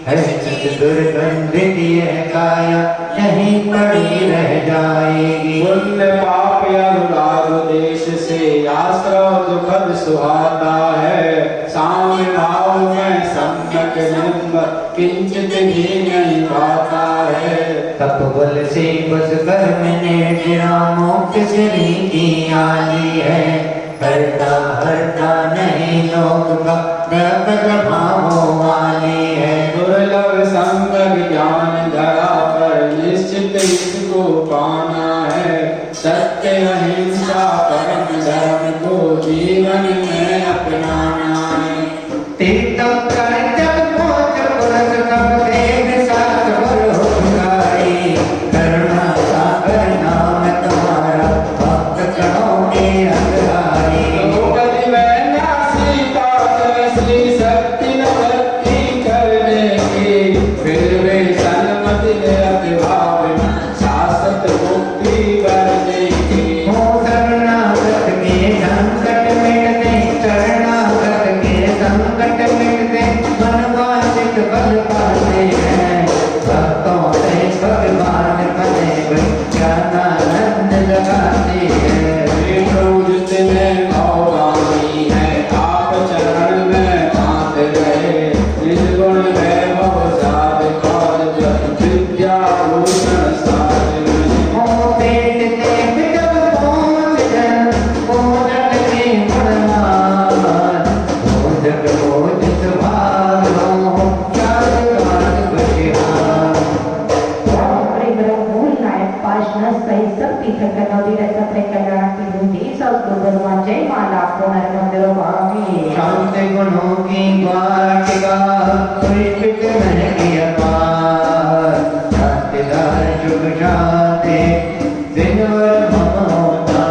है चित दुर्गंधित यह काया यहीं पड़ी रह जाएगी। पुण्य पाप अनुराग देश से आश्रय दुखद सुहाता है। साम्य भाव में सम्यक निम्ब किंचित भी नहीं पाता है। तप बल से बस कर्म ने गिरा मोक्ष श्री की आली है। हरता हरता नहीं लोक का प्रकट भावों वाली है। दुर्लभ संग ज्ञान धरा पर निश्चित इसको पाना है। सत्य अहिंसा परम धर्म को जीवन में अपनाना है। तीर्थम कर जब पहुंच पुरस तब देव सात बर हो गाई। करुणा सागर नाम तुम्हारा भक्त करोगे अग्राई। द्रौपदी मैना सीता श्री शक्ति न भक्ति करने की। फिर वे सन्मति ने अभिभाव शाश्वत मुक्ति करने की। हो शरणागत के संकट मिटते, शरणागत के संकट मिटते, मनवांछित फल पाते हैं। भक्तों से भगवान बने ज्ञानानंद लगाते हैं। जितने भौगामी है आप चरण में बांध गए। निर्गुण वैभव साध काज विद्या भूषण साज गए। हो पेट ते जब पहुंच जन पूरन के गुणवान। हो जग बोझ सुभाग हो चारुकाल बशिहान। शांत गुणों की वाटिका पुष्पित महकी अपार। शांतिदार शुभ शांति दिनवर मम होता।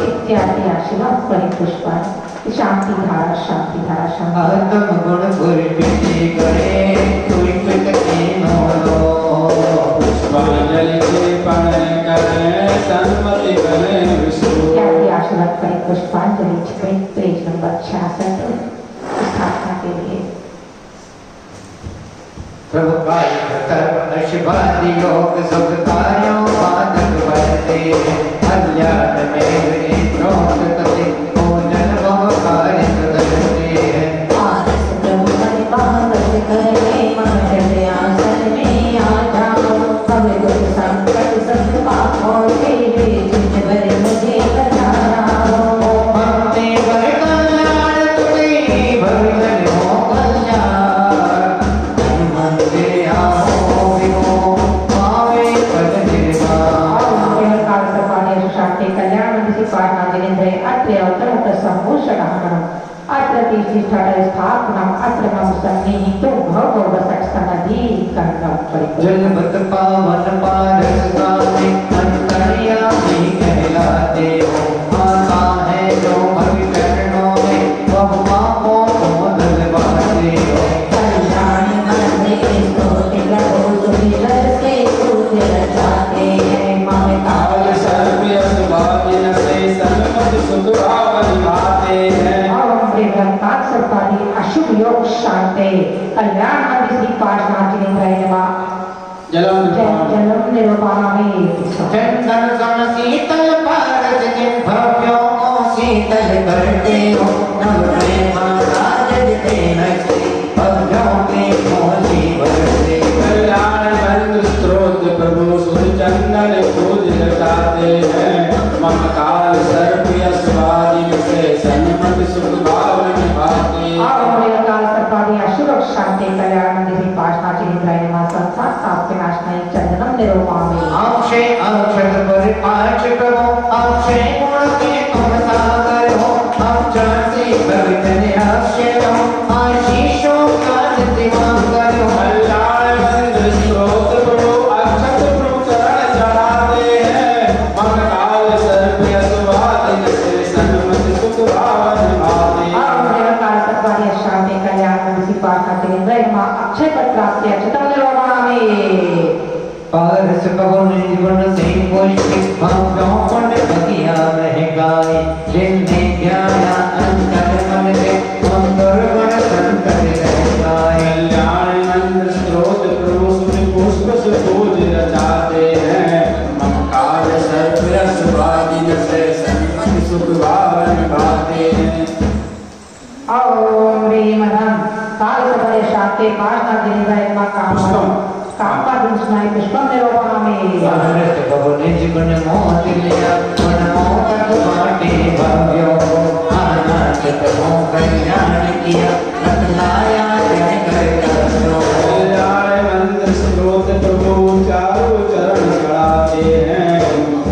इत्यादि आशीर्वाद फलित पुष्पान शांति धारा शांति धारा शांति। आत्म गुण पुष्पित करे पुष्पित तीनों लोक। पुष्पांजलि के पण करें सन्मति बने विष्णु। इत्यादि आशीर्वाद फलित पुष्पांजलि छिपे पेज नंबर 66 स्थापना के लिए। प्रभु काल सर्व अशिवादि योग सब कार्यों बाधक बढ़ते। कल्याण में विरोध कति भोजन भव कार्य करते हैं। आदर्श प्रभु मन पावन करने मन हृदय आसन में आ जाओ। सब दुख संकट सब पापों से जित भर मुझे बचाओ। भक्ति भर कल्याण तुझे भजन हो कल्याण। मन से आओ विभो पावे पद निर्वाण। काल सर्वाणी शांति कल्याण किसी पाटना जिनेन्द्र अत्र अवतर संभूषण अत्र तीर्थस्थल स्थापना अत्र मम सन्निहितो भव वसट सनदी कर्म परिपूर्ण। जलपत पावन पारस गाने अंतर्यामी कहलाते हो। आता है जो भवि चरणों में वह पापों को धलवाते हो। कल्याण मंदिर स्तोत्र करो सुमिरन से तुझे रचाते हैं। मम काल काल सर्व असुभाग्य से सन्मति सुख भाव निभाते हैं। अशुभ योग शांति कल्याण मंदिर श्री पाटना जिनेन्द्र जलम जन्म निरूपणामि। चंदन सम शीतल पारस जिन भव्यों को शीतल करते हो। नव प्रेम राज देन श्री भव्यों के मोती भरते। कल्याण बंधु स्त्रोत प्रभु सुर चंदन पूज रचाते हैं। मम काल सर्व असुभाग्य से सन्मति सुख भाव निभाते हैं। काल सर्वादि अशुभ शांति कल्याण मंदिर श्री पाटना जिनेन्द्र संसार साप विनाशनाय चंदनम निरूपणामि। अक्षय अक्षर पर पाँच प्रभु अक्षय गुण के तुम सागर हो। अक्षर से भवितन अक्षय हो आशीषों का दिवाकर हो। कल्याण बंधु स्त्रोत प्रभु अक्षत प्रभु चरण चढ़ाते हैं। मम काल सर्व असुभाग्य से सन्मति सुख भाव निभाते हैं। काल सर्वादि शांति कल्याण मंदिर श्री पाटना जिनेन्द्र अक्षय पद प्राप्ति अच्युतम निरूपणामि। पारस पवन जीवन से पुष्पित भव्यों पर बगिया महकाई। जिन्हें ज्ञान अंतर मन से हम दुर्गुण Israel maka Kampa Dusnai Puspam Nirobami Saharasta Babu Nijikun Mohatilia Panamokat Mati Bhavyo Anasat Mokalyanikiya Natalaya Jayakaritasro कल्याण मंत्र स्रोत प्रभु चारु चरण चढ़ाते हैं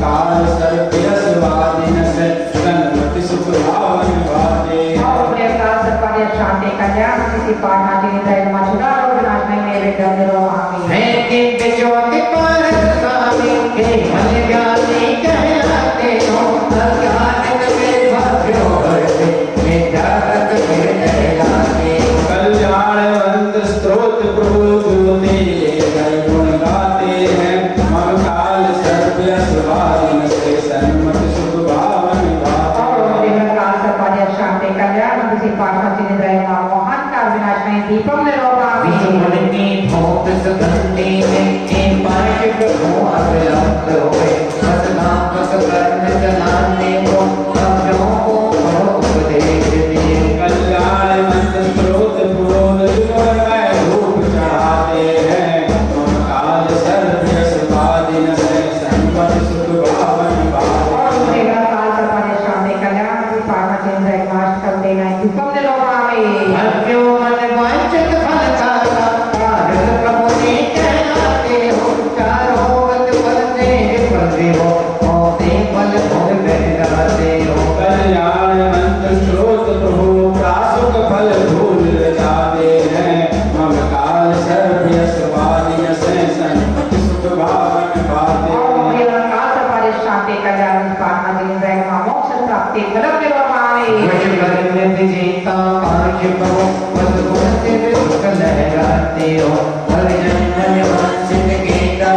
काल सर्प्य स्वाधीन से गणपति सुख भावन गाते Mau Priya Sarpada Shanti Kalyan Sisi Parna Jini Israel Machuna Roganashmai Mere Nirobami है कि ज्योति पर स्वामी के मलयाली कहलाते हो अज्ञान में भव्यो भरते विद्यारत में कहलाते कल्याण मंत्र स्रोत प्रभु ज्योति लेकर गुण गाते हैं मम काल सर्प्य स्वाधीन से सन्मति सुख भावन गाते Mau Priya Sarpada Shanti Kalyan Sisi Parna Jini Israel Mohan Karvinashmai Deepam Nirobami विसुमति भोग सुगंधि में पाठ प्रभु अभिलप्त होए सतनाम सकर्ण जनाने को भव्यों को उपदेश दिए कल्याण मंत्र स्रोत पुरोध जुगमय धूप चढ़ाते हैं मम काल सर्प्य स्वाधीन से सन्मति सुख भावन गाते Mau Priya Sarpada Shanti Kalyan Sisi Parna Jini Israel Mohan Deepam Nirobami भव्यो मन वांछित फल का कारक प्रभु ने कहलाते हो चारों वत फल से फलते हो होते फल भोग कहलाते हो कल्याण मंत्र स्रोत प्रभु प्रासुक फल धूल रचाते हैं मम काल सर्प्य स्वाधीन से सन्मति सुख भावन गाते Mau Priya Sarpada Shanti Kalyan Sisi Parna Jini Israel Moksha Prapti Kadam Nirobami वश करने विजेता पांच प्रभु पद गुण से सुख लहराते हो हर जन्म में वांछित गीता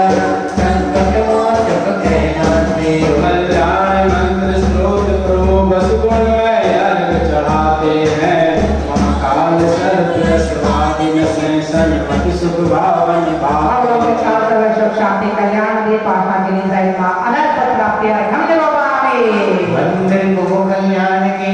संकट मोचक कहलाते हो कल्याण मंत्र स्रोत प्रभु बस गुण में अर्घ चढ़ाते हैं मम काल सर्प्य स्वाधीन से सन्मति सुख भावन गाते Mau Priya Shanti Kalyan Sisi Parna Jini Israel Anartha Prapti Kadam Nirobami मंदिर को कल्याण की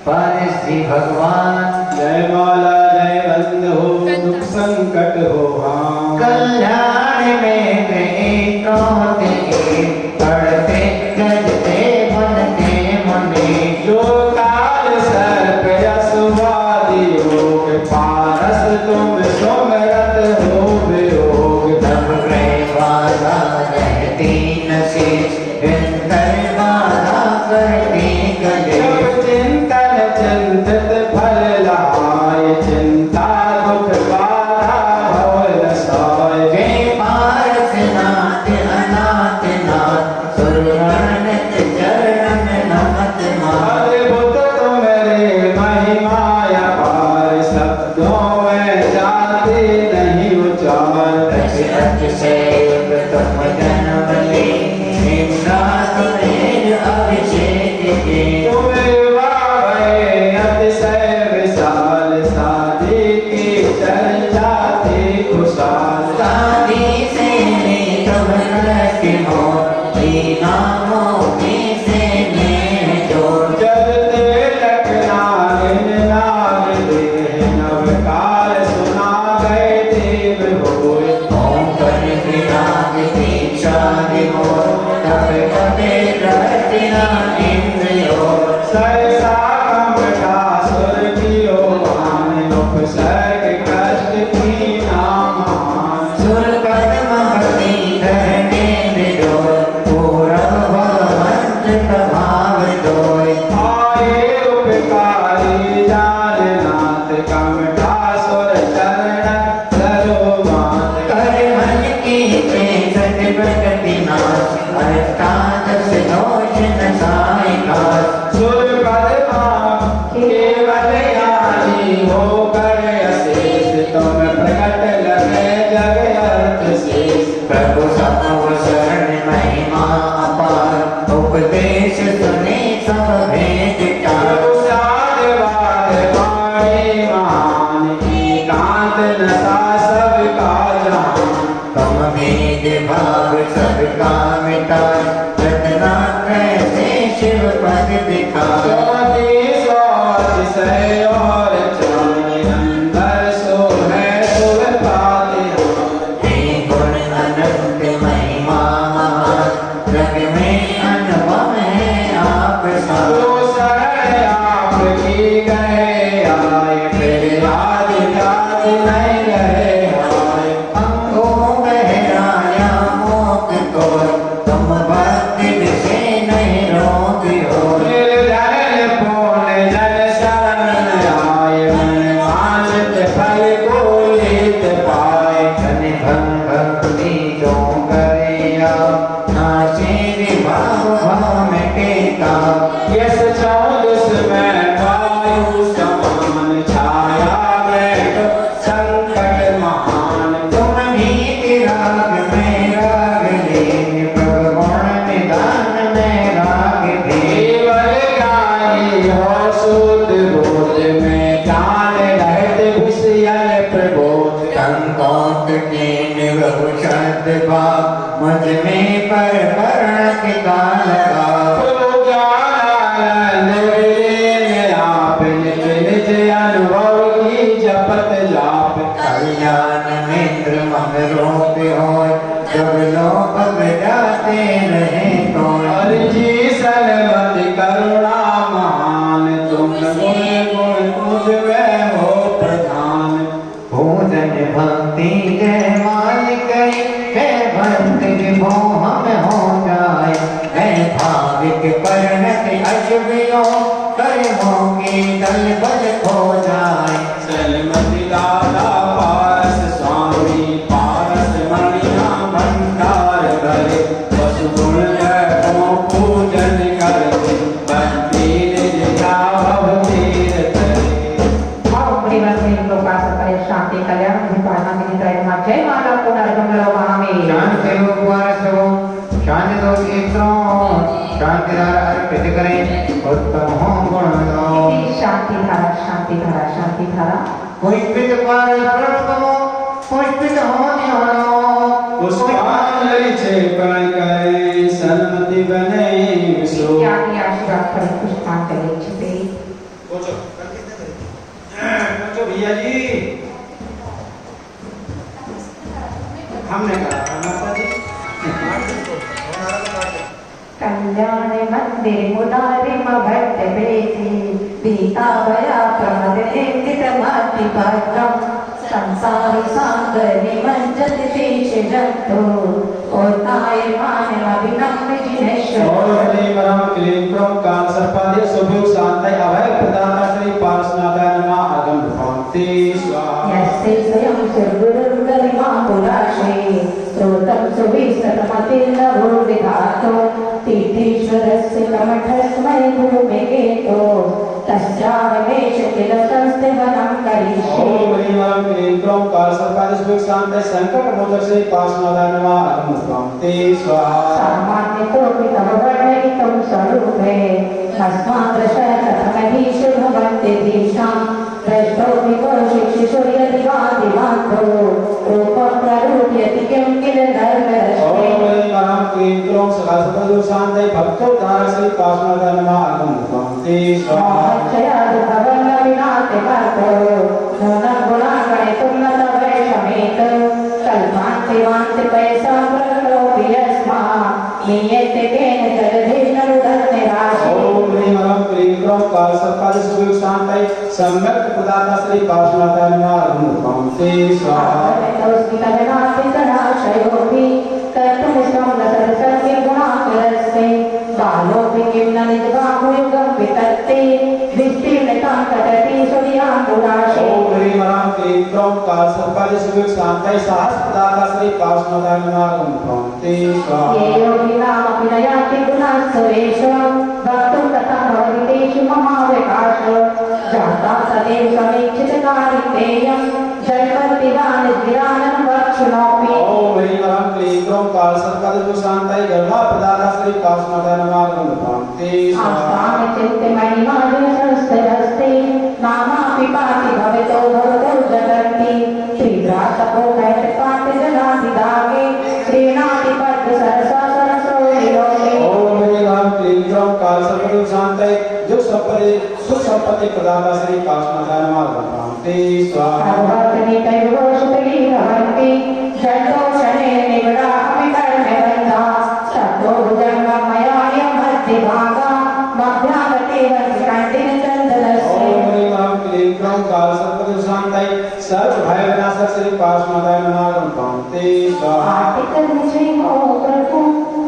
पार श्री भगवान जय माला जय बंद हो दुख संकट हो हाँ कल्याण में गए कहते पढ़ते गजते बनते मने जो काल सर्प यशवादी योग पारस तुम सुमरत हो वियोग तब गए बाधा रहती न शेष कर बाधा करती गले जब चिंतन चिंतित फल लाए चिंता दुख बाधा भव रसाय जय पारस नाथ अनाथ नाथ सुरगणत चरण नमत मार अद्भुत तुम्हारे महिमा अपार शब्दों में जाते नहीं उचार दश अतिशय प्रथम जन्म ले निम्नाथ मेर अभिषेक के तुम युवा भय अतिशय विशाल शादी की चल जाते खुशाल शादी से तुम के हो नामों की से में जोड़ जगते लखनागिन नाग देह नवकाल सुना गए देव होय ओम पर विराग दीक्षा दिवो तब कबे रहतिना इंद्रियो सहसा कमटा सुर कियो मान उपसर्ग कष्ट की नामान सुर पद्म भक्ति धरने विदो पूरा भगवंत प्रभाव दोय आए उपकारी जाननाथ कमटा सुर चरण धरो मात कर मन की चेतन प्रगति नाश अष्टादश दोष नसाय काश सुर पद्मा केवल ज्ञानी होकर अशेष तुम प्रकट लगे जग अर्थ शेष प्रभु समव शरण महिमा अपार उपदेश सुने सब भेद टार साध वाद वाणी महान एकांत नशा सबका जान कम भेद भाव सबका मिटा रत्ना कैसे शिव पद दिखा स्वाति स्वाति से और चांद अंदर सो है सुरता पाए धन भक्ति जो करिया नाचेरी भाव में केता यस चौदस में वायु समान छाया बैठ संकट महान तुम भी राग में राग लीन प्रभु गुण निदान में राग दे केवल ज्ञानी हो शुद्ध बोध में जान रहत विषयन प्रबोध संकोच के निवशद भाव मझ में पर कर्ण किता लगा प्रभु ज्ञानानंद विलीन आप निज निज अनुभव की जपत जाप कल्याण मित्र मन रोप हो जब लोग जाते रहे तो अर्जी सलमति करुणा महान तुम गुण गुण तुझ में हो प्रधान भोजन भक्ति जय मालिक है भक्ति विभो हम हो जाए है भाविक परिणत अजबियो कर्मों की दल बल खो जाए सलमति दादा पारस स्वामी पारस मणिया भंडार भरे वसु गुण को पूजन करते भक्ति निज भाव तीर्थ Mau beriman sehingga kuasa kalian Shanti kalian Dipana Minitra Irma Jai Mala Punar Gangalo Mahami शांति रूप वारसो शांति दो इत्रो शांति दार अर्पित करें उत्तम हो गुण दो Shanti Dhara Shanti Dhara Shanti Dhara पुष्पित पार प्रणतमो पुष्पित होने वालो पुष्पांजलि छेपण करे सन्मति बने विश्व Yang आशीर्वाद करें पुष्पांजलि छिपे पहुंचो पहुंचो भैया जी हमने कहा माता जी कल्याण मंदिर मुरारी भक्त बेटी पीता भया प्रमद निंदित माति भद्रम संसार सागर मंजत शेष जंतु ओताय मान अभिनम्र जिनेश्वर और हरि परम क्लीं क्रम काल सर्पादि शुभ शांति अभय प्रदाता श्री पार्श्वनाथ नमः अगम भक्ति स्वाहा यस्ते स्वयं सुरगुरुर्गरिमा पुराशे स्रोतं सुविस्तमतिर्नभो विधातो तीर्थेश्वरस्य कमठस्मै भूमिकेतो तस्यावेश किल संस्थिवनं करिष्ये ओम ह्रीं परम क्लीं क्रम काल सर्पादि शुभ शांति संकट मोचक श्री पार्श्वनाथ नमः अगम भक्ति स्वाहा सामान्य कोटितम वर्णितं स्वरूपे अस्मादृशः कथमधीश भवन्ति धीशां दृष्टो विकोशिक्षिषो यदिवादिवान्तो रूपप्ररूप्यति किं किल धर्मरश्मे ओम ह्रीं परम क्लीं क्रम सकल सर्पादि शांति भक्तो धार श्री पार्श्वनाथ नमः अगम भक्ति स्वाहा महच्चयादि भवन विनाते कर्तो नूनं गुणागणितुन्नत वैषमेत कल्पान्ति वान्ति पैसा प्रकटोऽपि यस्मा नीयते केन जलधेन रुदन्निराशि ओम ह्रीं परम क्लीं क्रम काल सर्पादि शुभ शांति सम्यक प्रदाता श्री पार्श्वनाथ नमः अगम भक्ति स्वाहा तस्मितनातितनाशयोऽपि कर्तुमिष्टं न सरसस्य गुणाकरस्ते बालोऽपि किं न निजबाहुयुगं वितत्ते विस्तीर्णतां कटति सूर्याङ्कुराशे ओम ह्रीं परम क्लीं क्रम काल सर्पादि शुभ शांति सहस्र प्रदाता श्री पार्श्वनाथ नमः अगम भक्ति स्वाहा ये योगिनामपि न यान्ति गुणास्सुरेश वक्तुं कथं भवति तेषु महाविकाश जाता तदेव समीक्षितकारितेयं जन्मतिदानगिरानं वक्षुणोऽपि ओम ह्रीं परम क्लीं क्रम काल सर्पादि शुभ शांति गरुड़ा प्रदाता श्री पार्श्वनाथ नमः अगम भक्ति स्वाहा आस्तां चित्ते महिमादिसंस्थहस्ते नामापि पाति भवतो भवतो जगन्ति त्रिभ्रातपो कैटपाति जनाधिदागे श्रीनाथि पद्म सरसा सरसो विलोके ओम ह्रीं परम क्लीं क्रम काल सर्पादि शुभ शांति जो संपत्ति सुख संपत्ति प्रदाता श्री पार्श्वनाथ नमः अगम भक्ति स्वाहा सर्वज्ञनि कैर्वोषितली भवन्ति जन्तोषणे निवडामि कर्मबन्धा सत्तो भुजङ्गमयाय मध्यभागा मध्यागते वज्रकाण्डिन चन्दनस्य ओम ह्रीं परम क्लीं क्रम काल सर्पादि शुभ शांति सर्व भय विनाशक श्री पार्श्वनाथ नमः अगम भक्ति स्वाहा आर्टिकल प्रभु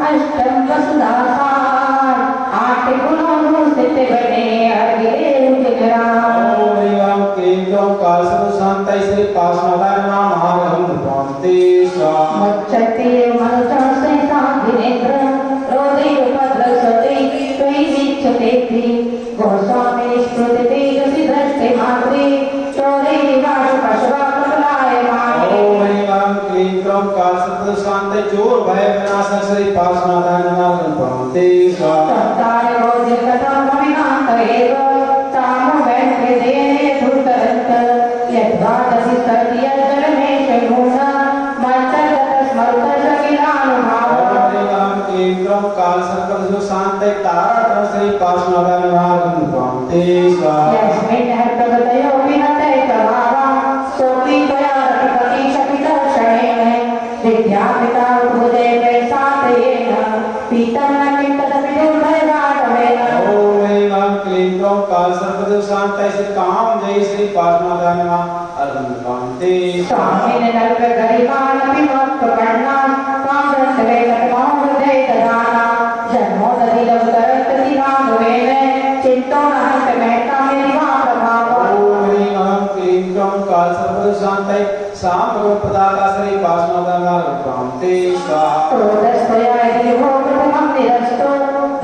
अष्टम वसुधासार आर्टिकुलों स्थित बने अगिले उजगरा ओम ह्रीं परम क्लीं क्रम काल सर्पादि शुभ शांति श्री पार्श्वनाथ नमः शांति तारा श्री पार्श्वनाथ नारायण कांते स्वाहा यस्मिन् हर्तगतयो विहते प्रभावा सोपि त्वया रतिपति शपितर्षणेन विद्यापिता उद्भुते वैसातेन पीतं न किंतदपि दुर्भयगाढवेन ओम ऐं क्लीं ग्लौं काल सर्वद शांति श्री काम जय श्री पार्श्वनाथ नारायण कांते स्वामिन नल्प गरिमानपि मत्पकर्णां कामदन्तवे कटमां हृदय ददाना जन्मोदधिलं तरतति नामवेन चित्तो नहन्त महता मेरि वा प्रभावो ओम ऐं क्लीं ग्लौं काल सर्वद शांति साम पदाता श्री पार्श्वनाथ नारायण कांते स्वाहा क्रोधस्त्वया यदि हो प्रथमं निरस्तो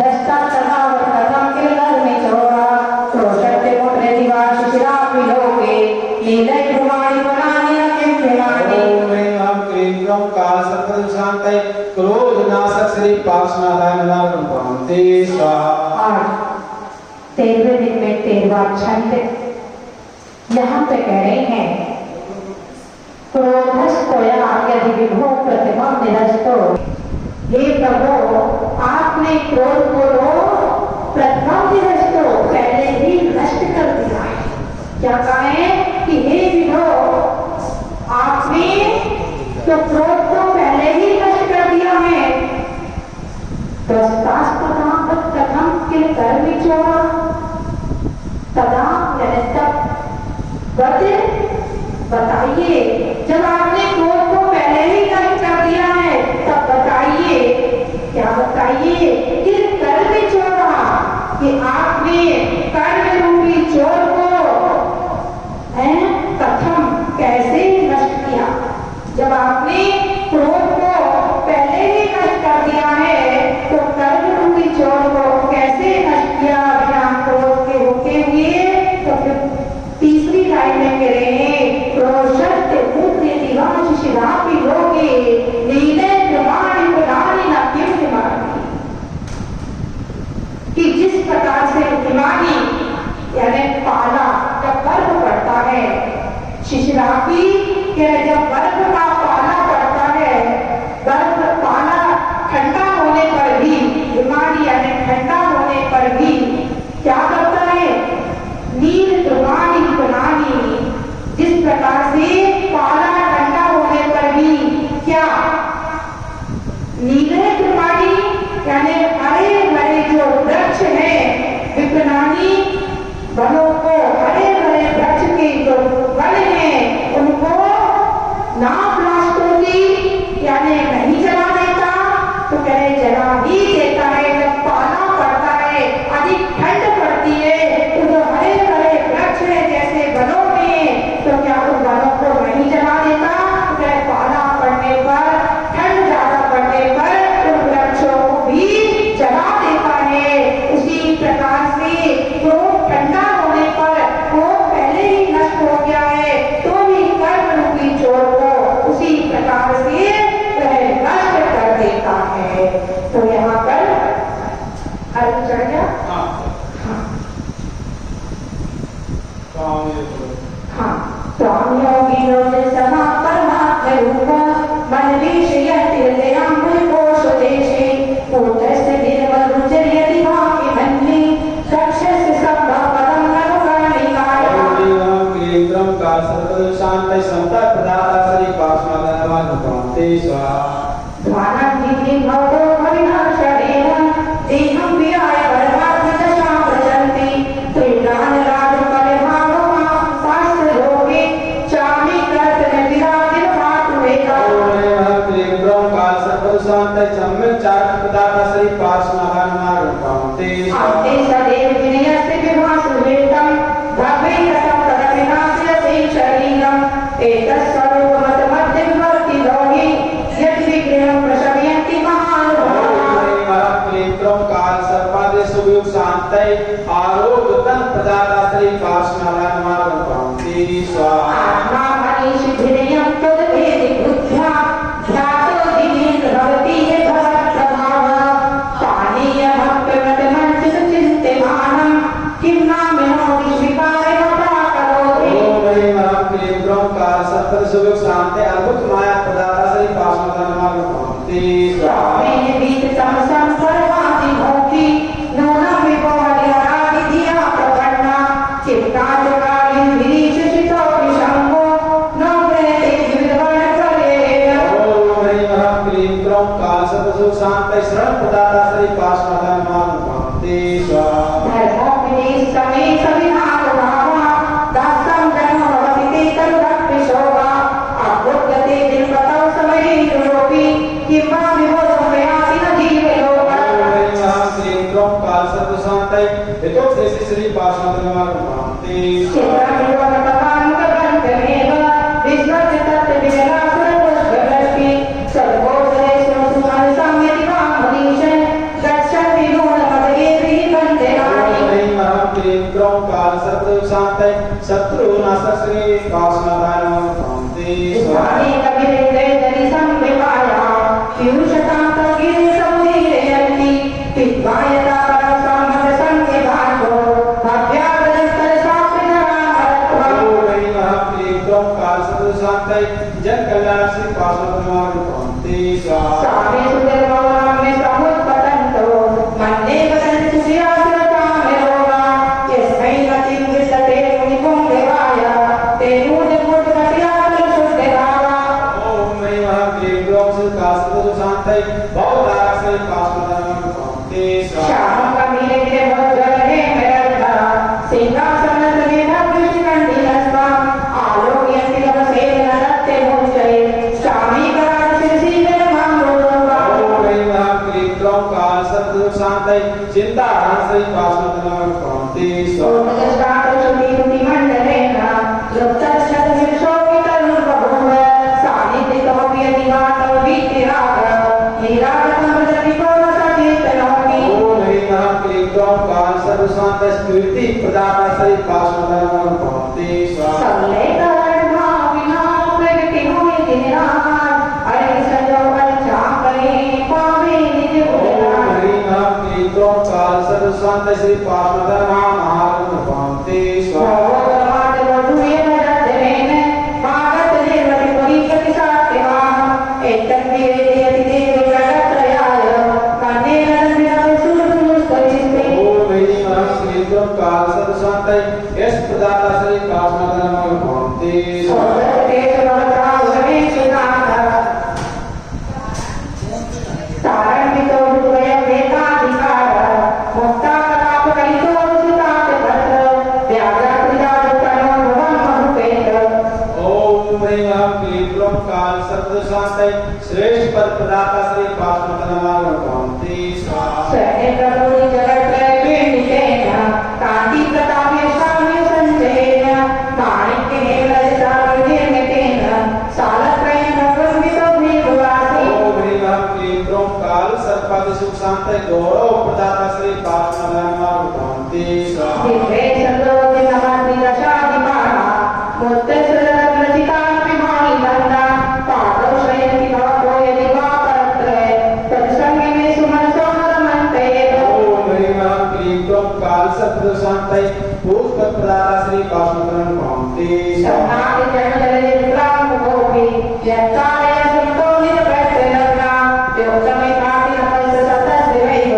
दष्टा तदावत् कथं किल धर्मे चोरा क्रोशत्ते मुद्रेति वा शिशिरापि लोके लीलै ध्रुवाणि वनानि न किं विमानि ओम ऐं क्लीं ग्लौं काल सर्वद शांति क्रोध नाशक श्री पार्श्वनाथ नारायण कांते स्वाहा आज 13वें दिन में 13वां छंद यहाँ पे कह रहे हैं क्रोधस्त्वया यदि विभो प्रतिमं निरस्तो हे प्रभु आपने क्रोध को प्रथम निरस्तो पहले ही नष्ट कर दिया है। क्या कहें कि हे विभो आपने तो क्रोध को पहले ही नष्ट कर दिया है। कथम किल कर्म चोरा तदा बताइए जब आपने क्रोध को पहले ही नष्ट कर दिया है तब बताइए क्या बताइए किस कर्म चोरा कि आपने कर्म रूपी चोर को कथम कैसे नष्ट किया। जब आपने क्रोध को पहले ही नष्ट कर दिया है तो कर्म रूपी चोर को कैसे नष्ट किया बिना क्रोध के रोके हुए। तो फिर तीसरी लाइन में कह रहे हैं क्रोशत्ते मुद्रे दिवाश शिशिरापि लोके नीले प्रमाणि प्रदानि न किं विमानि कि जिस प्रकार से विमानी यानी पाला जब बर्फ पड़ता है शिशिरापि के जब बर्फ का पाला पड़ता है बर्फ पाला ठंडा होने पर भी विमानी यानी ठंडा होने पर भी क्या करता है नील प्रमाणी बनानी जिस प्रकार से पाला ठंडा होने पर भी क्या नीले प्रमाणी यानी हरे भरे जो वृक्ष है विपनानी वनों को हरे भरे वृक्ष के जो वन है उनको ना प्लास्टों की यानी नहीं जला देता तो कहे जला ही देता है। जब पाला पड़ता है अधिक ठंड पड़ती है तो जो हरे भरे वृक्ष है जैसे वनों में तो क्या उन वनों को नहीं जला देता तो कहे पाला पड़ने पर ठंड ज्यादा पड़ने पर उन वृक्षों को भी जला देता है। उसी प्रकार से क्रोध ठंडा होने पर क्रोध पहले ही नष्ट हो गया है तो भी कर्म रूपी चोर को उसी प्रकार से वह नष्ट कर देता है। तो यहाँ पर अर्थ चढ़ गया। हाँ स्वामियोगिनो समा परमात्म रूप मन विषयति हृदयाम्बुलिकोश देशे कूटस्य निर्मल रुचिर्यति भाति मन्ये दक्षस्य सम्भवपदं अनुकरणिकाय क्लीं ग्लौं काल सर्वद शांति समता प्रदाता श्री पार्श्वनाथ नारायण कांते स्वाहा ध्यानं विधि भवतो परिणाशेन देहं विहाय परमात्म दशां प्रचन्ति त्रिणान राज परिभावमा शास्त्र लोके चामि कर्तन विराजित भातु वेदा क्लीं ग्लौं काल सर्वद शांति सम्यक् चाट प्रदाता श्री पार्श्वनाथ नारायण कांते अन्ते सदैव विनयस्य विभासु वेदं भवे कथं तदविनाशयते शरीरम् एतत् स्वरूपमत मध्यवर्ति लोके यद् शत्रु नाशक श्री काशनादाय शांति स्वामी कबीर दरि संविपाया पीयूषता तगिरे समुदीरे अति पित्वायता परसमद संगे भागो भव्याग्रस्तर सापिनरामरत्वा ओम महाप्री क्रम काल सतु शांति जन कल्याण श्री काशनादाय शांति स्वामी सुदेव में समुत्पतंतो मन्ने वदन सुखियासुरता में रोगा यस्मै गतिं विसते मुनिपुं देवाय ते नूत मूर्त कटियाकुल शुद्ध भावा ओम महाप्री क्रम श्री काशनादाय शांति बहुदार श्री काशनादाय शांति श्याम कबीर के भोजन है मेरा सिंहासन सगे भक्ति कंदिलस्वा आलोक्यंति लवसे नरते मुझे स्वामी करार सिरसी में मांगोगा ओम महाप्री क्रम काल सतु शांति चिंता श्री काशनादाय शांति ओम दशकाल चुटी रुति मंडलेना लुप्तच्छद विशोकितल बभूव सानिध्य कमपिय निवात वीतिराग निरागतम जटिकोण सचेतनोति ओम महाप्री क्रम काल सतु शांति स्फूर्ति प्रदाता श्री काशनादाय शांति सबले कारण भाविना प्रगति हुई दिन रात अरे संजोग चाकरे पावे निज ओम उदरा महाप्री क्रम काल सतु शांति श्री काशनादाय महाराज शांति स्वागत वधुये नरदेन भागत निर्वति परिपति सात्यवा एतत् विवेदयति देव जगत्रयाय कन्ये नरसिंह सुरसुस्तरिस्ते ओम महाप्री क्रम काल सतु शांति यश प्रदाता श्री काशनादाय शांति सोदरतेश भवतावने सुनाथ तारण्यतो विद्वय वेदाधिकार मुक्ता कलाप कलितो सुतात पत्र व्याघ्रकृताद तनो भवं महुपेत ओम महाप्री क्रम काल सतु शांति श्रेष्ठ पद प्रदाता श्री काशनादाय शांति सहने प्रभुनि जगत्रय पीडितेन कांति प्रताप्य शाम्य संजयेन माणिक्य हेमरजताल निर्मितेन सालत्रयेन प्रभुवितो भीभुवासी ओम महाप्री क्रम काल सर्पद सुख शांति गौरव प्रदाता श्री काशनादाय शांति दिव्ये सर्वोति नमाति दशाधिपाणा मुक्तसुररत्नचितापि माणिबन्धा पादौ शयन्ति भवतो यदि वा परत्रय तत्संगे मे सुमनसो नरमन्तेन ओम महाप्री क्रम काल सतु शांति पुष्प प्रदाता श्री काशनादाय शांति शरणागति जनजलधि विक्रामकोऽपि यत्कालय सुमतो निरप्रत्यलग्ना योगमे कापि न पल्स सतस्दिवैव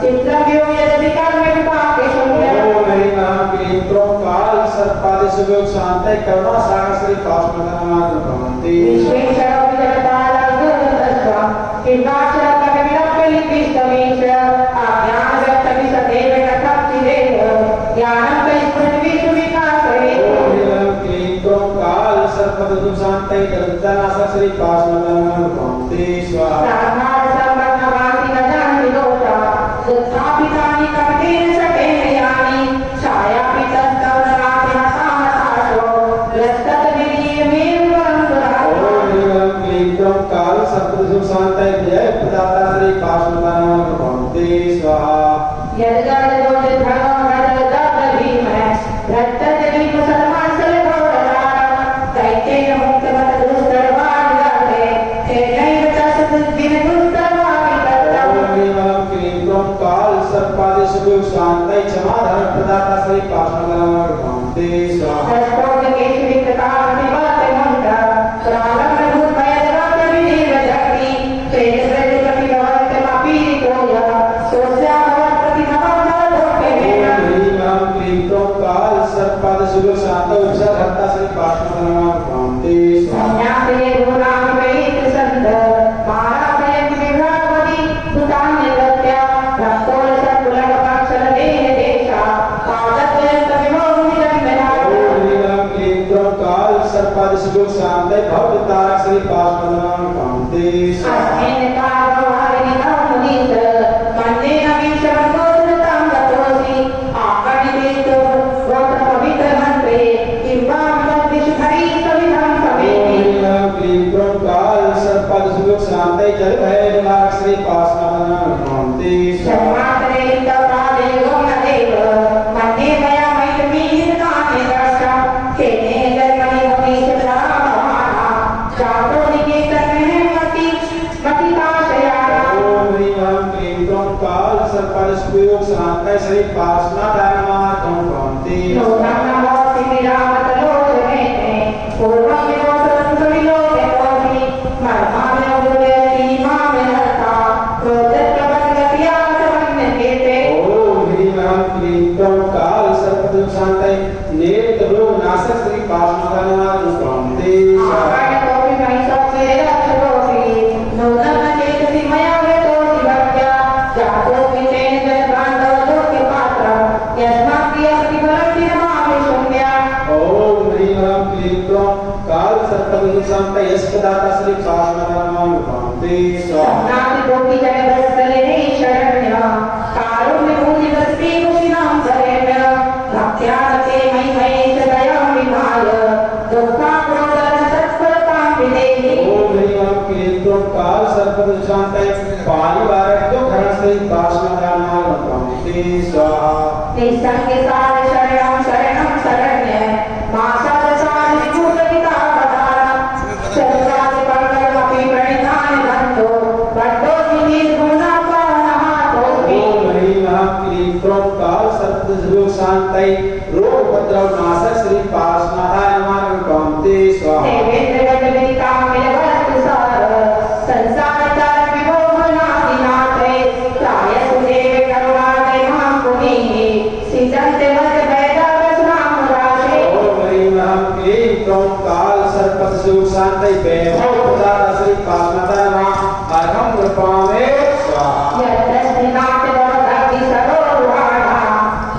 चित्रव्यो यदपि कर्मे विपाके शून्यः ओम महाप्री क्रम काल सर्पद सुख शांति करुणा सागर श्री काशनादाय शांति विश्वेश्वरोऽपि जगतालङ्घनतस्त्वा किंवाचरकविरप्यलिपिष्टमीश आज्ञानव्यक्तमि सदैव कथञ्चिदेव ज्ञानं कैस्पृथिवीषु विकासये ओम महाप्री क्रम काल सर्पद सुख शांति करुणा सागर श्री काशनादाय शांति साधार संबद्धवासी न जानति दोषा दुःखापितानि कपटेन शकेन यानि छायापितस्तव नाति हताशो लस्तत विलीयमेव वरन्दुरात्मा ओम महाप्री क्रम काल सतु सुख शांति जय प्रदाता श्री काशनादाय शांति यद्गर्दोषित भगवद दत्त भीम रत्तत दीप सन्मासल घोरदार दैत्येन मुक्तमत दुस्तरवाण गर्भे तेनैव तस्सुद्धिन दुस्तरवाणि तत्तम् ओम महाप्री क्रम काल सर्पद सुख शांति क्षमा धर्म प्रदाता श्री काशनादाय शांति दशकोट केश विकृतावति वाते मुंडा प्रारंभ भूत भयदरात विनीव जगति प्रेत प्रेत प्रति भवत मापीरितोय सोस्या भवत प्रति नवम धोटे वेद ओम महाप्री क्रम काल सर्पद सुख शांति उपसा धरता श्री काशनादाय शांति संज्ञाते गुणानि वैत्र संत महाराजयति विभ्रावति सुतान्य दत्या रक्तोल सत्कुलक पक्षल देह देशा पादत्वयंत विभोगि जन्मनाथ ओम महाप्री क्रम काल सर्पद सुख शांति भक्त तारक श्री काशनादाय शांति अस्मिन् सर्पद सुयोग शांति जल भय निवारक श्री पार्श्वनाथ नमस्ते शर्मातरे इंद्रपादेव नदेव मन्ये मया मैत्रीर नामे दर्शा तेने जन्मनि भवेश प्राणा जातो निकेतन में मतिताशया ओम ह्रीं क्लीं क्लौं काल सर्पद सुयोग शांति श्री पार्श्वनाथ नमस्ते नो नमः शिविरामत लोचने पूर्वं विलोकं सुविलोकयति मर्माम्य उदयति मामिनता क्रोधप्रबन्धत्या समन्यते ओम ह्रीं क्लीं क्लौं काल सर्पद शांति नेत्र रोग नाशक श्री पार्श्वनाथ नमस्ते आवायतोपि महिषासुरे रक्षतोपि नो नमः चेतसि मया वृतोऽसि भक्त्या जातोऽपि तेन जलभ्रान्तौ लोक्यपात्रं यस्मात् यस्ति फलति नमामि शून्या ओम ह्रीं क्लीं क्लौं काल सर्पद शांति यस्पदाता श्री पार्श्वनाथ नमस्ते नाति कोटि जन वत्सले शरण्य कारुण्य मूर्ति वस्ति कुशिनां शरण्य भक्त्या ते मयि महेश दयां विधाय दुःखाक्रोधन तत्परतां विदेहि ओम ह्रीं क्लीं क्लौं काल सर्पद शांति पारिवारिक दुख हरण श्री पार्श्वनाथ नमस्ते स्वाहा निसंगे सार शरणं शरणं शरण्य मासाद सार विभूतपिता प्रधान चतुराज पंकजमपि प्रणिधान बन्धो बन्धोऽसि निर्गुणापहनहातोऽस्मि ओम ह्रीं क्लीं क्लौं काल सर्पद सुयोग शांति रोग उपद्रव नाशक श्री पार्श्वनाथ नमस्ते स्वाहा देवेन्द्र गजविदिता मिलवस्तु सार संसार तार विमोहनादिनाथे प्राय सुदेव करुणादय मां पुनीः सिजन्ते वद वैदावसनामराशे ओम ह्रीं क्लीं क्लौं काल सर्पद सुयोग शांति वैभव प्रदाता श्री पार्श्वनाथ नमः कृपामे स्वाहा यद्रश्मिनाथ भवभक्ति सरोरुहाणा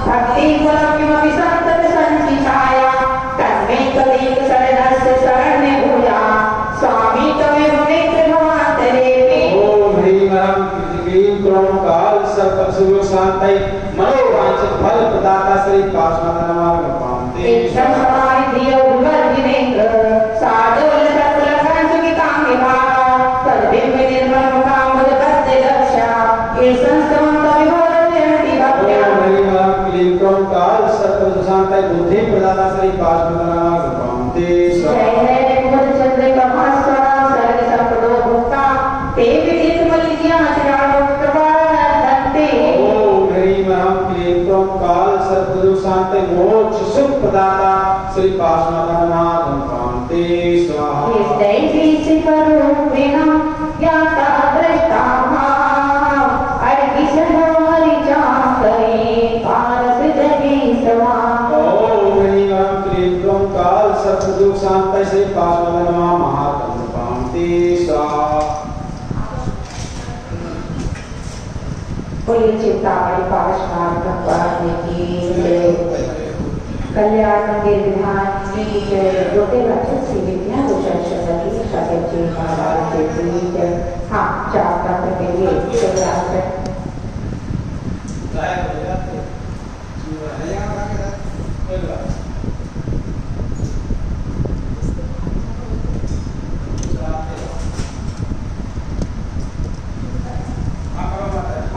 भक्ति फलमिमपि सन्तत सञ्चिताया तन्मे त्वदीक शरणस्य शरण्य भूया स्वामी त्वमेव नेत्र भवान्तरेऽपि ओम ह्रीं क्लीं क्लौं काल सर्पद सुयोग शांति मनोवांछित फल प्रदाता श्री पार्श्वनाथ नमस्ते ईश्वर हमारी धियो विवर्धिनेन्द्र साधुल सकल कंसुकितांग विभागा तद्भिम्ब निर्मल मुखाम्बुज भक्ति दक्षा ये संस्तमं तविभोरत्यन्ति भक्त्या ओम ह्रीं क्लीं क्लौं काल सर्पद शांति बुद्धि प्रदाता श्री पार्श्वनाथ नमस्ते जय जय मुकुंद चंद्र प्रभास्वरा सर्ग संपदो भुक्ता ते विदित मलिज्ञा चराणो प्रभारन्ते ओम ह्रीं क्लीं क्लौं काल सर्पद शांति मोक्ष सुख प्रदाता श्री पार्श्वनाथ नमस्ते स्वाहा इस दैवी सिपरूपिणा ज्ञाता दृष्टा भाव अर्घिसनो हरिचाकरे पारस जगे समा ओम ह्रीं क्लीं क्लौं काल सर्पद शांति श्री पार्श्वनाथ नमस्ते स्वाहा बोलिए चिंतामणि पारसनाथ भगवान की जय कल्याण मंदिर विधान की जय रोटे बच्चन श्री विद्या भूषण श्रीमती सत्य जी महाराज की जय हाँ चार तंत्र के लिए शिवरात्र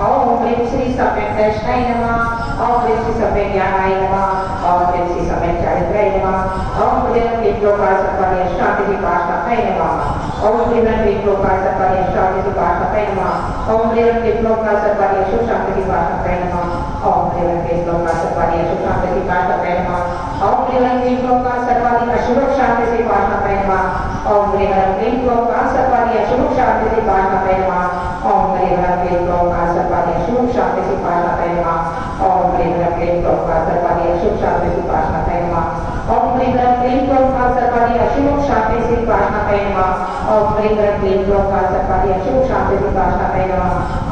ओम ह्रीं श्री सम्यक् दर्शनाय नमः ओम ह्रीं श्री सम्यक् ज्ञानाय नमः ओम ह्रीं श्री सम्यक् चारित्र्याय नमः ओम ह्रीं क्लीं क्लोकार सर्पाणि अष्टादशि पाशनाथाय नमः ओम ह्रीं क्लीं क्लोकार सर्पाणि अष्टादशि पाशनाथाय नमः ओम ह्रीं क्लीं क्लोकार सर्पाणि अष्टादशि पाशनाथाय नमः ओम ह्रीं क्लीं क्लोकार सर्पाणि अष्टादशि पाशनाथाय नमः ओम ह्रीं क्लीं क्लोकार सर्पाणि अशुभ शांति पाशनाथाय नमः ओम ह्रीं क्लीं क्लोकार सर्पाणि अशुभ शांति पाशनाथाय नमः ओम ह्रीं क्लीं क्लोकार सर्पाणि अशुभ शांति पाशनाथाय नमः ओम ह्रीं क्लीं क्लोकार सर्पाणि अशुभ शांति पाशनाथाय नमः ओम ह्रीं क्लीं क्लोकार सर्पाणि अशुभ शांति पाशनाथाय नमः ओम ह्रीं क्लीं क्लोकार सर्पाणि अशुभ शांति पाशनाथाय नमः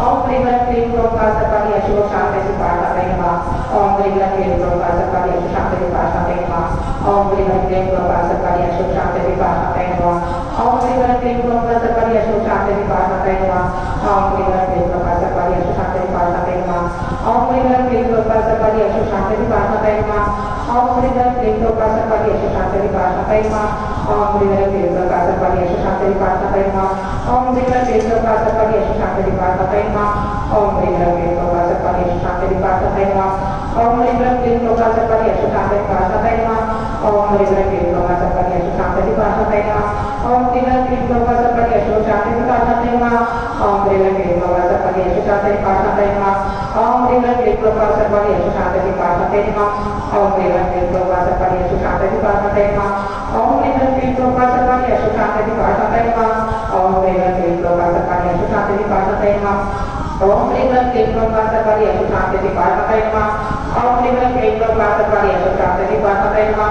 ओम ह्रीं क्लीं क्लोकार सर्पाणि अशुभ शांति पाशनाथाय नमः ओम ह्रीं क्लीं क्लोकार सर्पाणि अशुभ शांति पाशनाथाय नमः ओम ह्रीं क्लीं क्लोकार सर्पाणि अशुभ शांति पाशनाथाय नमः ओम ह्रीं क्लीं क्लोकार सर्पाणि अशुभ शांति पाशनाथाय नमः ओम ह्रीं क्लीं क्लोकार सर्पाणि अशुभ शांति पाशनाथाय नमः ओम ह्रीं क्लीं क्लोकार सर्पाणि अशुभ शांति पाशनाथाय नमः ओम ह्रीं क्लीं क्लोकार सर्पाणि अशुभ शांति पाशनाथाय नमः ओम ह्रीं क्लीं क्लोकार सर्पाणि अशुभ शांति पाशनाथाय नमः ओम Kristo Kasa Pari Yesu Shante di Pata Tema Om Ribra Kristo Kasa Pari Yesu Shante di Pata Tema Om Ribra Kristo Kasa Pari Yesu Shante di Pata Tema Om Ribra Kristo Kasa Pari Yesu Shante di Pata Tema Om Ribra Kristo Kasa Pari Yesu Shante di Pata Tema Om Ribra Kristo Kasa Pari Yesu Shante di Pata Tema Om Ribra Kristo Kasa Pari Yesu Shante di Pata Tema Om Ribra Kristo Kasa Pari Yesu Shante di Pata Tema Om Ribra Kristo Kasa Pari Yesu Shante di Pata Tema Om Ribra Kristo Kasa Pari Yesu Shante di Pata Tema Om Ribra Kristo Kasa Pari Yesu Shante di Pata Tema Om Ribra Kristo Kasa Pari Yesu Shante di Pata Tema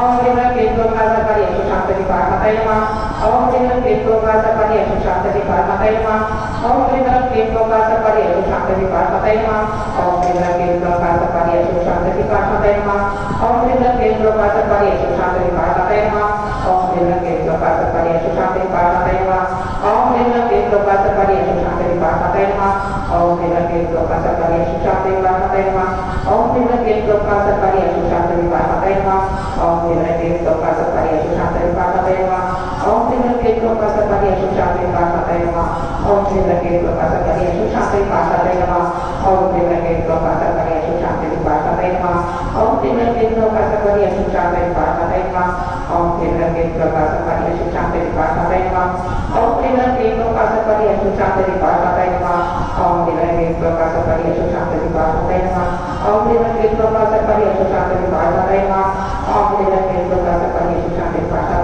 Om Ribra Kristo Kasa Pari Yesu Shante di Pata Tema Om Ribra Kristo Kasa Pari Yesu Shante di Pata Tema Om Ribra Kristo Kasa Pari Yesu Shante di Pata Tema Om Ribra Kristo Kasa Pari Yesu Shante di Pata Tema Om Ribra Kristo Kasa Pari Yesu Shante di Pata Tema Om Ribra Kristo Kasa Pari Yesu Shante di Pata Tema Om Ribra Kristo Kasa Pari Yesu Shante di Pata Tema Om Ribra Kristo Kasa Pari Yesu Shante di Pata Tema Om Ribra Kristo Kasa Pari Yesu Shante di Pata Tema Om Ribra Kristo Kasa Pari Yesu Shante di Pata Tema Om Ribra Kristo Kasa Pari Yesu Shante di Pata Tema Om Ribra Kristo Kasa Pari Yesu Shante di Pata Tema Om Ribra Kristo Kasa Pari Yesu Shante di Pata Tema Om Ribra Kristo Kasa Pari Yesu Shante di Pata Tema Om Ribra Kristo Kasa Pari Yesu Shante di Pata Tema Om Ribra Kristo Kasa Pari Yesu Shante di Pata Tema Om Ribra Kristo Kasa Pari Yesu Shante di Pata Tema Om Ribra Kristo Kasa Pari Yesu Shante di Pata Tema Om Ribra Kristo Kasa Pari Yesu Shante di Pata Tema Om Ribra Kristo Kasa Pari Yesu Shante di Pata Tema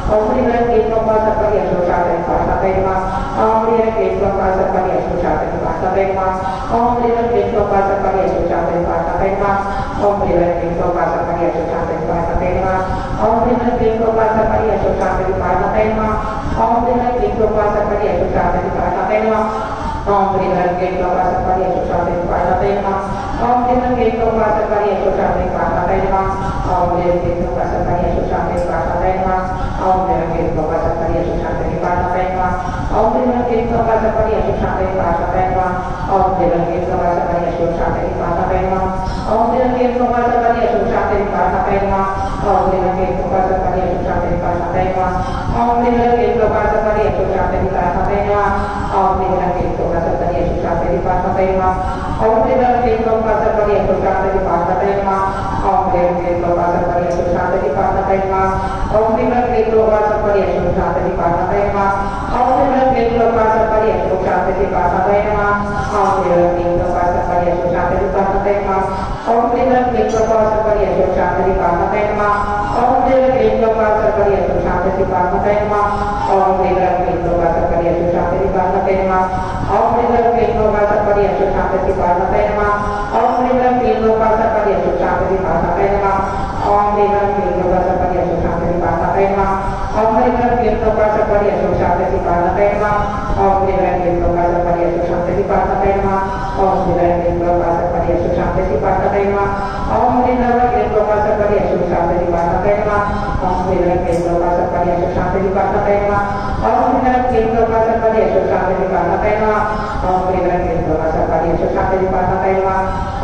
Om Ribra Kristo Kasa Pari Yesu Shante di Pata Tema Om Ribra Kristo Kasa Pari Yesu Shante di Pata Tema Om Ribra Kristo Kasa Pari Yesu Shante di Pata Tema Om Ribra Kristo Kasa Pari Yesu Shante di Pata Tema Om Ribra Kristo Kasa Pari Yesu Shante di Pata Tema Om Ribra Kristo Kasa Pari Yesu Shante di Pata Tema Om Ribra Kristo Kasa Pari Yesu Shante di Pata Tema Om Ribra Kristo Kasa Pari Yesu Shante di Pata Tema Om Ribra Kristo Kasa Pari Yesu Shante di Pata Tema Om Ribra Kristo Kasa Pari Yesu Shante di Pata Tema Om Ribra Kristo Kasa Pari Yesu Shante di Pata Tema Om Ribra Kristo Kasa Pari Yesu Shante di Pata Tema Om Ribra Kristo Kasa Pari Yesu Shante di Pata Tema Om Ribra Kristo Kasa Pari Yesu Shante di Pata Tema Om Ribra Kristo Kasa Pari Yesu Shante di Pata Tema Om Ribra Kristo Kasa Pari Yesu Shante di Pata Tema Om Ribra Kristo Kasa Pari Yesu Shante di Pata Tema Om Ribra Kristo Kasa Pari Yesu Shante di Pata Tema Om Ribra Kristo Kasa Pari Yesu Shante di Pata Tema Om Ribra Kristo Kasa Pari Yesu Shante di Pata Tema Om Ribra Kristo Kasa Pari Yesu Shante di Pata Tema Om Ribra Kristo Kasa Pari Yesu Shante di Pata Tema Om Ribra Kristo Kasa Pari Yesu Shante di Pata Tema Om Ribra Kristo Kasa Pari Yesu Shante di Pata Tema Om Ribra Kristo Kasa Pari Yesu Shante di Pata Tema Om Ribra Kristo Kasa Pari Yesu Shante di Pata Tema Om Ribra Kristo Kasa Pari Yesu Shante di Pata Tema Om Ribra Kristo Kasa Pari Yesu Shante di Pata Tema Om Ribra Kristo Kasa Pari Yesu Shante di Pata Tema Om Ribra Kristo Kasa Pari Yesu Shante di Pata Tema Om Ribra Kristo Kasa Pari Yesu Shante di Pata Tema Om Ribra Kristo Kasa Pari Yesu Shante di Pata Tema Om Ribra Kristo Kasa Pari Yesu Shante di Pata Tema Om Ribra Kristo Kasa Pari Yesu Shante di Pata Tema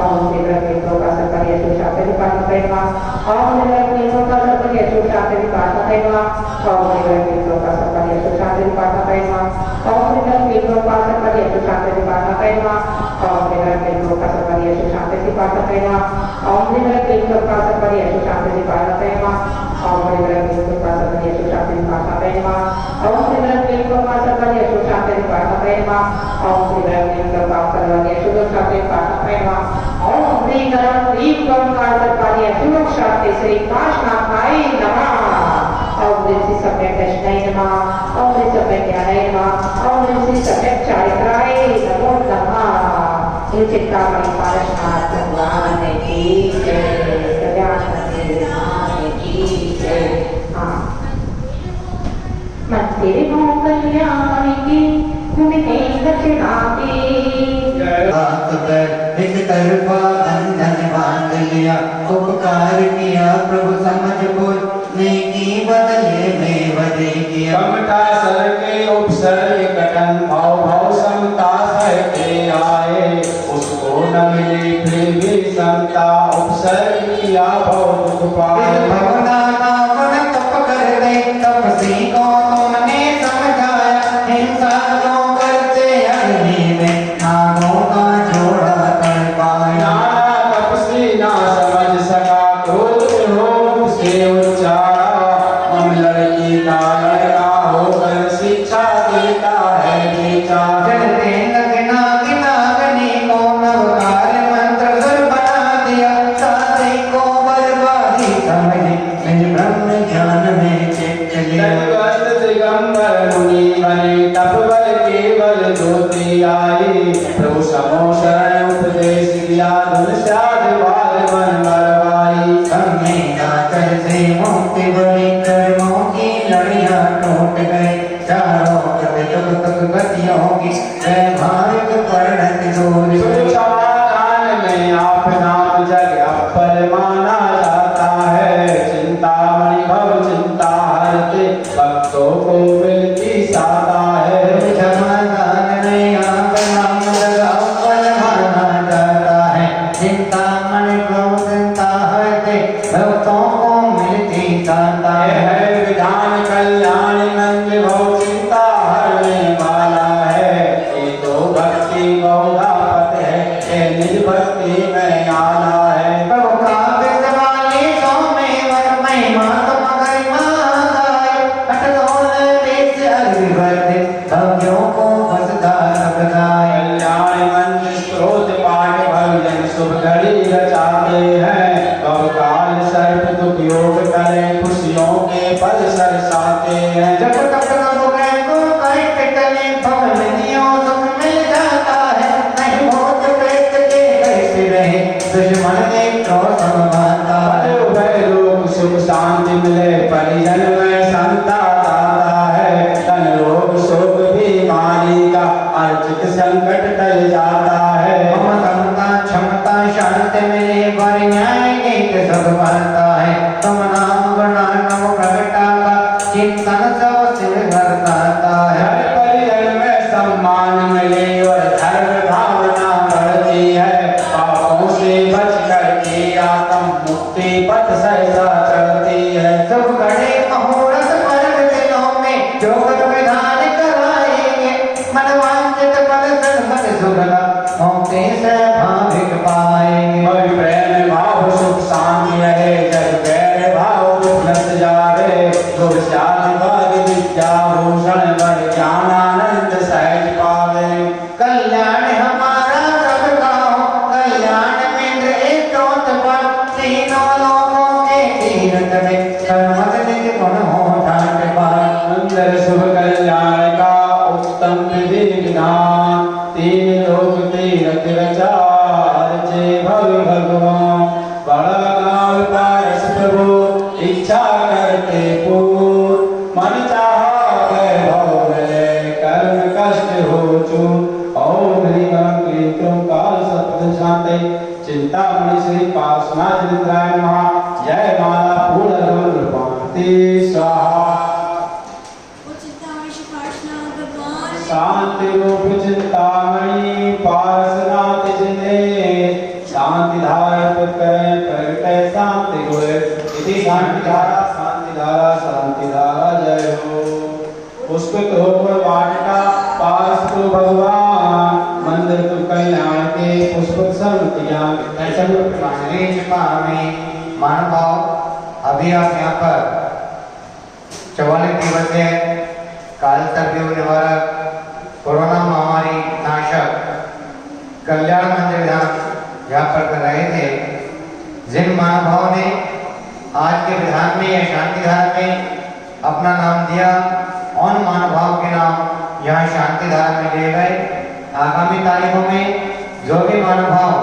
Om Ribra Kristo Kasa Pari Yesu Shante di Pata Tema Om Ribra Kristo Kasa Pari Yesu Shante di Pata Tema Om Ribra Kristo Kasa Pari Yesu Shante di Pata Tema Om Ribra Kristo Kasa Pari Yesu Shante di Pata Tema Om Ribra Kristo Kasa Pari Yesu Shante di Pata Tema Om Ribra Kristo Kasa Pari Yesu Shante di Pata Tema Om Ribra Kristo Kasa Pari Yesu Shante di Pata Tema Om Ribra Kristo Kasa Pari Yesu Shante di Pata Tema Om Ribra Kristo Kasa Pari Yesu Shante Sri Krishna Kai Namah Om Ribra Samyak Dashnai Namah Om Ribra Samyak Jnanai Namah Om Ribra Samyak Charitrai Namo Namah ये चित्तामणि पारसनाथ भगवान की जय कल्याण भगवान की जय हाँ मंदिर हो कल्याण की भूमि दक्षिणा की एक तरफा बंधन बांध लिया उपकार किया प्रभु समझ बोल नेकी बदले में वदे किया कमटा सर के उपसर कटन भाव भाव समता सह के आए उसको न मिली फिर भी समता उपसर किया बहुत दुख पाए भवना नावन तप कर दे तपसी को तुमने समझाया हिंसा को करता है विचार। चलते नगना नागनी को नवकार मंत्र सुर बना दिया, साधे को बर्बादी समझी निज ब्रह्म ज्ञान में चित्त लिया। तत्वस्त दिगंबर मुनि बने तप बल केवल ज्योति आई, प्रभु समो शरण उपदेश दिया धुन साध बाल मन मरवाई। हमने नाकर से मुक्ति बड़ी कर्मों की लड़ियां टूट गई, चारों कभी तुक तुक गतियों की व्यवहारिक परिणत दूर सुख समाधान में आप नाम जग अपर माना जाता है, चिंतामणि भव चिंता हरते भक्तों को मिलती साता है। समाधान में आप नाम जग अपर माना जाता है, चिंतामणि भव चिंता हरते भक्तों को मिलती साता है। विधान कल्याण नंद भव चिंता हरने वाला है, ये तो भक्ति बहुधा पथ है, ये निज भक्ति में आना है। प्रभु का विद्वानी सौमेवर महिमा तुम गरिमा गाय, अटलोल वेद अभिवर्धि भव्यों को बसदार बधाए। कल्याण मंत्र स्त्रोत पाठ भजन शुभ घड़ी रचाते हैं, बहुकाल सर्प दुख योग करें खुशियों के पद सरसाते हैं। जब तक कब गए को कैट तले भवन नियो सुख मिल जाता है, नहीं भूत प्रेत के कैसे रहे दुश्मन ने क्रोध संभालता है। उभय लोक सुख शांति मिले परिजन में संता दाता है, धन रोग शोक बीमारी का अर्जित संकट टल जाता है। ममता क्षमता शांति मिले वर न्याय नीत सब बनता है, तुम नाम गुणा नम प्रगटा का चिंतन सब सिर करता है। धन परिजन में सम्मान मिले और धर्म भावना बढ़ती है, पापों से बच करके आत्म मुक्ति पथ सहसा चलती है। सब गणे मुहूर्त पर्व दिनों में जोगत विधान कराएंगे, मनवांचित पद सर्वत सुगला मौके से भाविक पाएंगे। और प्रेम भाव सुख शांति रहे, जब गैर भाव नस जावे, तो शांति भाग विद्या भूषण बढ़ ज्ञान आनंद सहज पावे। कल्याण हमारा सबका हो, कल्याण मित्र एक चौथ पर, तीनों लोगों के तीरथ में सर्वत निज गुण हो ठाट पार। अंदर शुभ कल्याण का उत्तम विधि विधान, तीन लोक तीरथ रचार जय भव भगवान। बड़ा गाँव पारस प्रभु इच्छा करते पूर, मन चाहा वैभव मिले कर्म कष्ट हो चूर। ओम ह्रीं क्लीं क्रूं काल सत्पथ शांते, चिंतामणि श्री पार्श्वनाथ निद्राय नमः। जय माला पूर्ण रूपांति स्वाहा। शांति रूप चिंतामणि पार्श्वनाथ जिने, शांति धारा करें प्रगटे शांति गुण, इति शांति धारा जय हो। पुष्पित होकर वाटिका पास तो भगवान, मंदिर तो कल्याण के पुष्पित सर्वतियां ऐसा में मानव भाव। अभी आप यहाँ पर 44 दिवसीय काल सर्पयोग निवारक कोरोना महामारी नाशक कल्याण मंदिर विधान यहाँ पर कर रहे थे। जिन महानुभावों ने आज के विधान में या शांति धारा में अपना नाम दिया, उन महानुभाव के नाम यहाँ शांति धारा में दिए गए। आगामी तारीखों में जो भी महानुभाव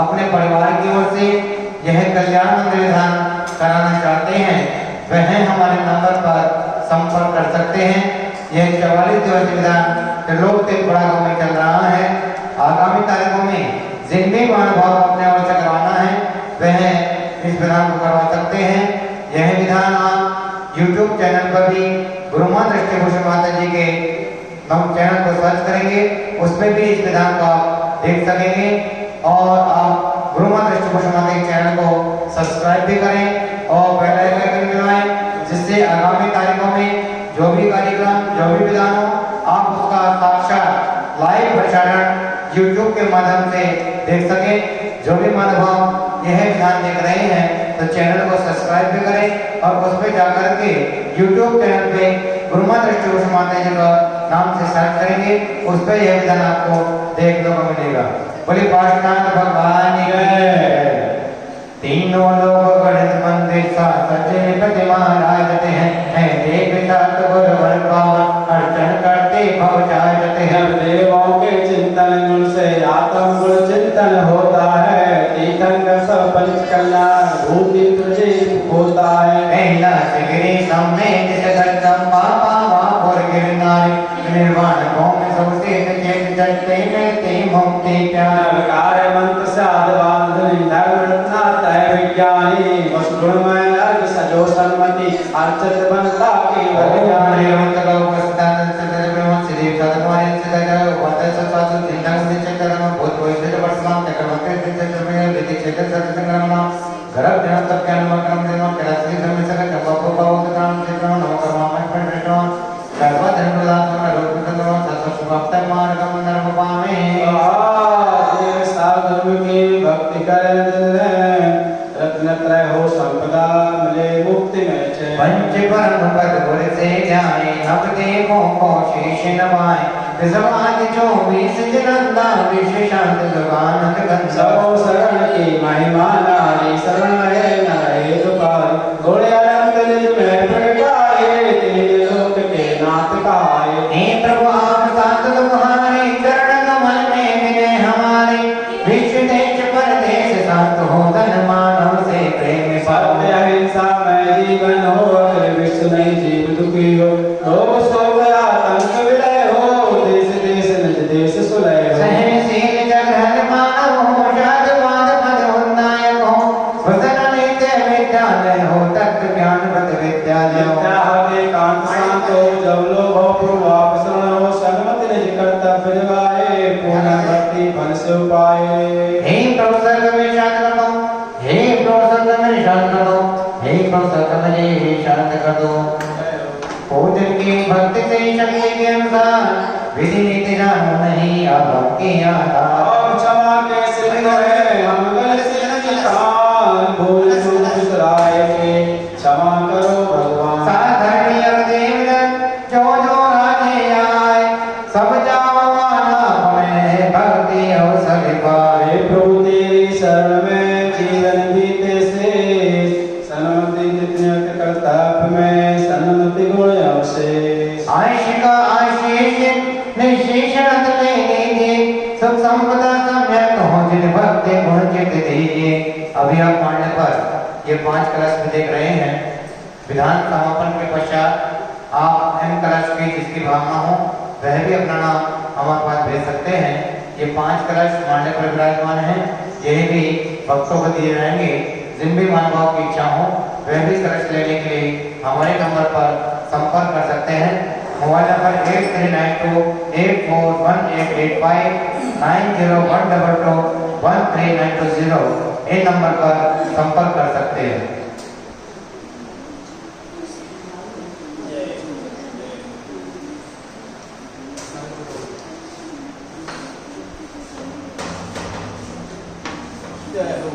अपने परिवार की ओर से यह कल्याण मंदिर विधान कराना चाहते हैं, वह हमारे नंबर पर संपर्क कर सकते हैं। यह 44 दिवसीय विधान त्रिलोक तीर्थ बड़ा गांव में चल रहा है। आगामी तारीखों में जिन भी महानुभाव अपने ओर से करवाना है, वह इस विधान को करवा सकते हैं। यह विधान आप YouTube चैनल पर भी गुरुमान दृष्टिभूषण माता जी के चैनल को सर्च करेंगे, उसमें भी इस विधान को आप देख सकेंगे। और आप गुरुमान दृष्टिभूषण माता के चैनल को सब्सक्राइब भी करें और बेल आइकन भी दबाएं, जिससे आगामी तारीखों में जो भी कार्यक्रम, जो भी विधान हो, आप उसका साक्षात लाइव प्रसारण YouTube के माध्यम से देख सकें। जो भी महानुभाव यह विधान देख रहे हैं, तो चैनल को सब्सक्राइब भी करें और उस पर जाकर के YouTube चैनल पे गुरुमान दृष्टिभूषण माता जी का नाम से सर्च करेंगे उस पर यह विधान आपको देखने को मिलेगा। बोले पार्श्वनाथ भगवान की जय। तीनों लोग गणित मंदिर सा सजे प्रतिमा राजते हैं देव तात गुर वर पावन अर्चन करते भव जाते हैं। देवों के चिंतन गुण से आत्म गुण चिंतन होता है। तीर्थंकर सब पंच कल्याण भूति तुझे होता है। पहला सिगरी सामने जिस दर्शन पापा वापुर गिरनारी निर्वाण भौम सबसे चेत जगते मिलते मुक्ति प्यार। कार्य मंत्र साध बांधनी धर्म रत्नात है विज्ञानी बस गुणमय अर्घ सजो सन्मति अर्चित बनता के ज्ञानी। भक्ति करे रत्नत्रय हो संपदा मिले मुक्ति में पंच परम पद गुर से ध्याये नव देवों को शेष नवाए। समाज 24 जनंदा विशेषांत जुगानंद गंधा। सबो शरण की महिमा नारी शरण है नारे दुपारी। घोड़े अनंत निज में प्रगटाए तेरे लोक के नाथ कहाए। हे प्रभु आप साथ तुम्हारे चरण कमल में मिले हमारे। विश्व देश परदेश शांत हो धन मानव से प्रेम सत्य अहिंसा में जीवन हो अगर विश्व नहीं जीव दुखी हो। लोग सो गया तंक विलय हो देश देश निज देश सुलय हो। सहनशील जगहर मानव हो शाद पाद पद उन्नायक हो। वसन नित्य विद्यालय हो तत्व ज्ञान बत विद्यालय हो। विद्या हरे कांत शांत हो जब लोग हो पूर्वाप शरण हो। सन्मति निज कर्तव्य जगाए पूर्ण भक्ति फल से पाए। हे प्रभु सर्ग में शांत कर दो। हे प्रभु सर्ग में शांत कर दो। हे प्रभु सर्ग में शांत कर दो। पूजन की भक्ति से शक्ति के अनुसार विधि नीति जानो नहीं अब के आधार। और क्षमा के सिद्ध है हम गलती नहीं खान भूल चूक बिसराए के क्षमा करो भगवान। साधर्मी देवजन जो जो राजे आए सब जाओ माना हमें भक्ति अवसर पाए। प्रभु तेरी शरण में जीवन बीते से सन्मति नित्य कर्तव्य में सन्मति गुण अवशेष। आयुष का आशीष निशेषण ले लीजिए सब संपदा सम्यक हो जिन भक्ति गुण चित दीजिए। अभी आप मानने पर ये 5 कलश में देख रहे हैं। विधान समापन के पश्चात आप इन कलश की जिसकी भावना हो वह भी अपना नाम हमारे पास भेज सकते हैं। ये 5 कलश मानने पर विराजमान है। यही भी भक्तों को दिए रहेंगे। जिन भी मानवाओं की इच्छा हो वह भी कलश लेने के लिए हमारे नंबर पर संपर्क कर सकते हैं। मोबाइल नंबर 8392841885 9012221390 इन नंबर पर संपर्क कर सकते हैं। जय हो।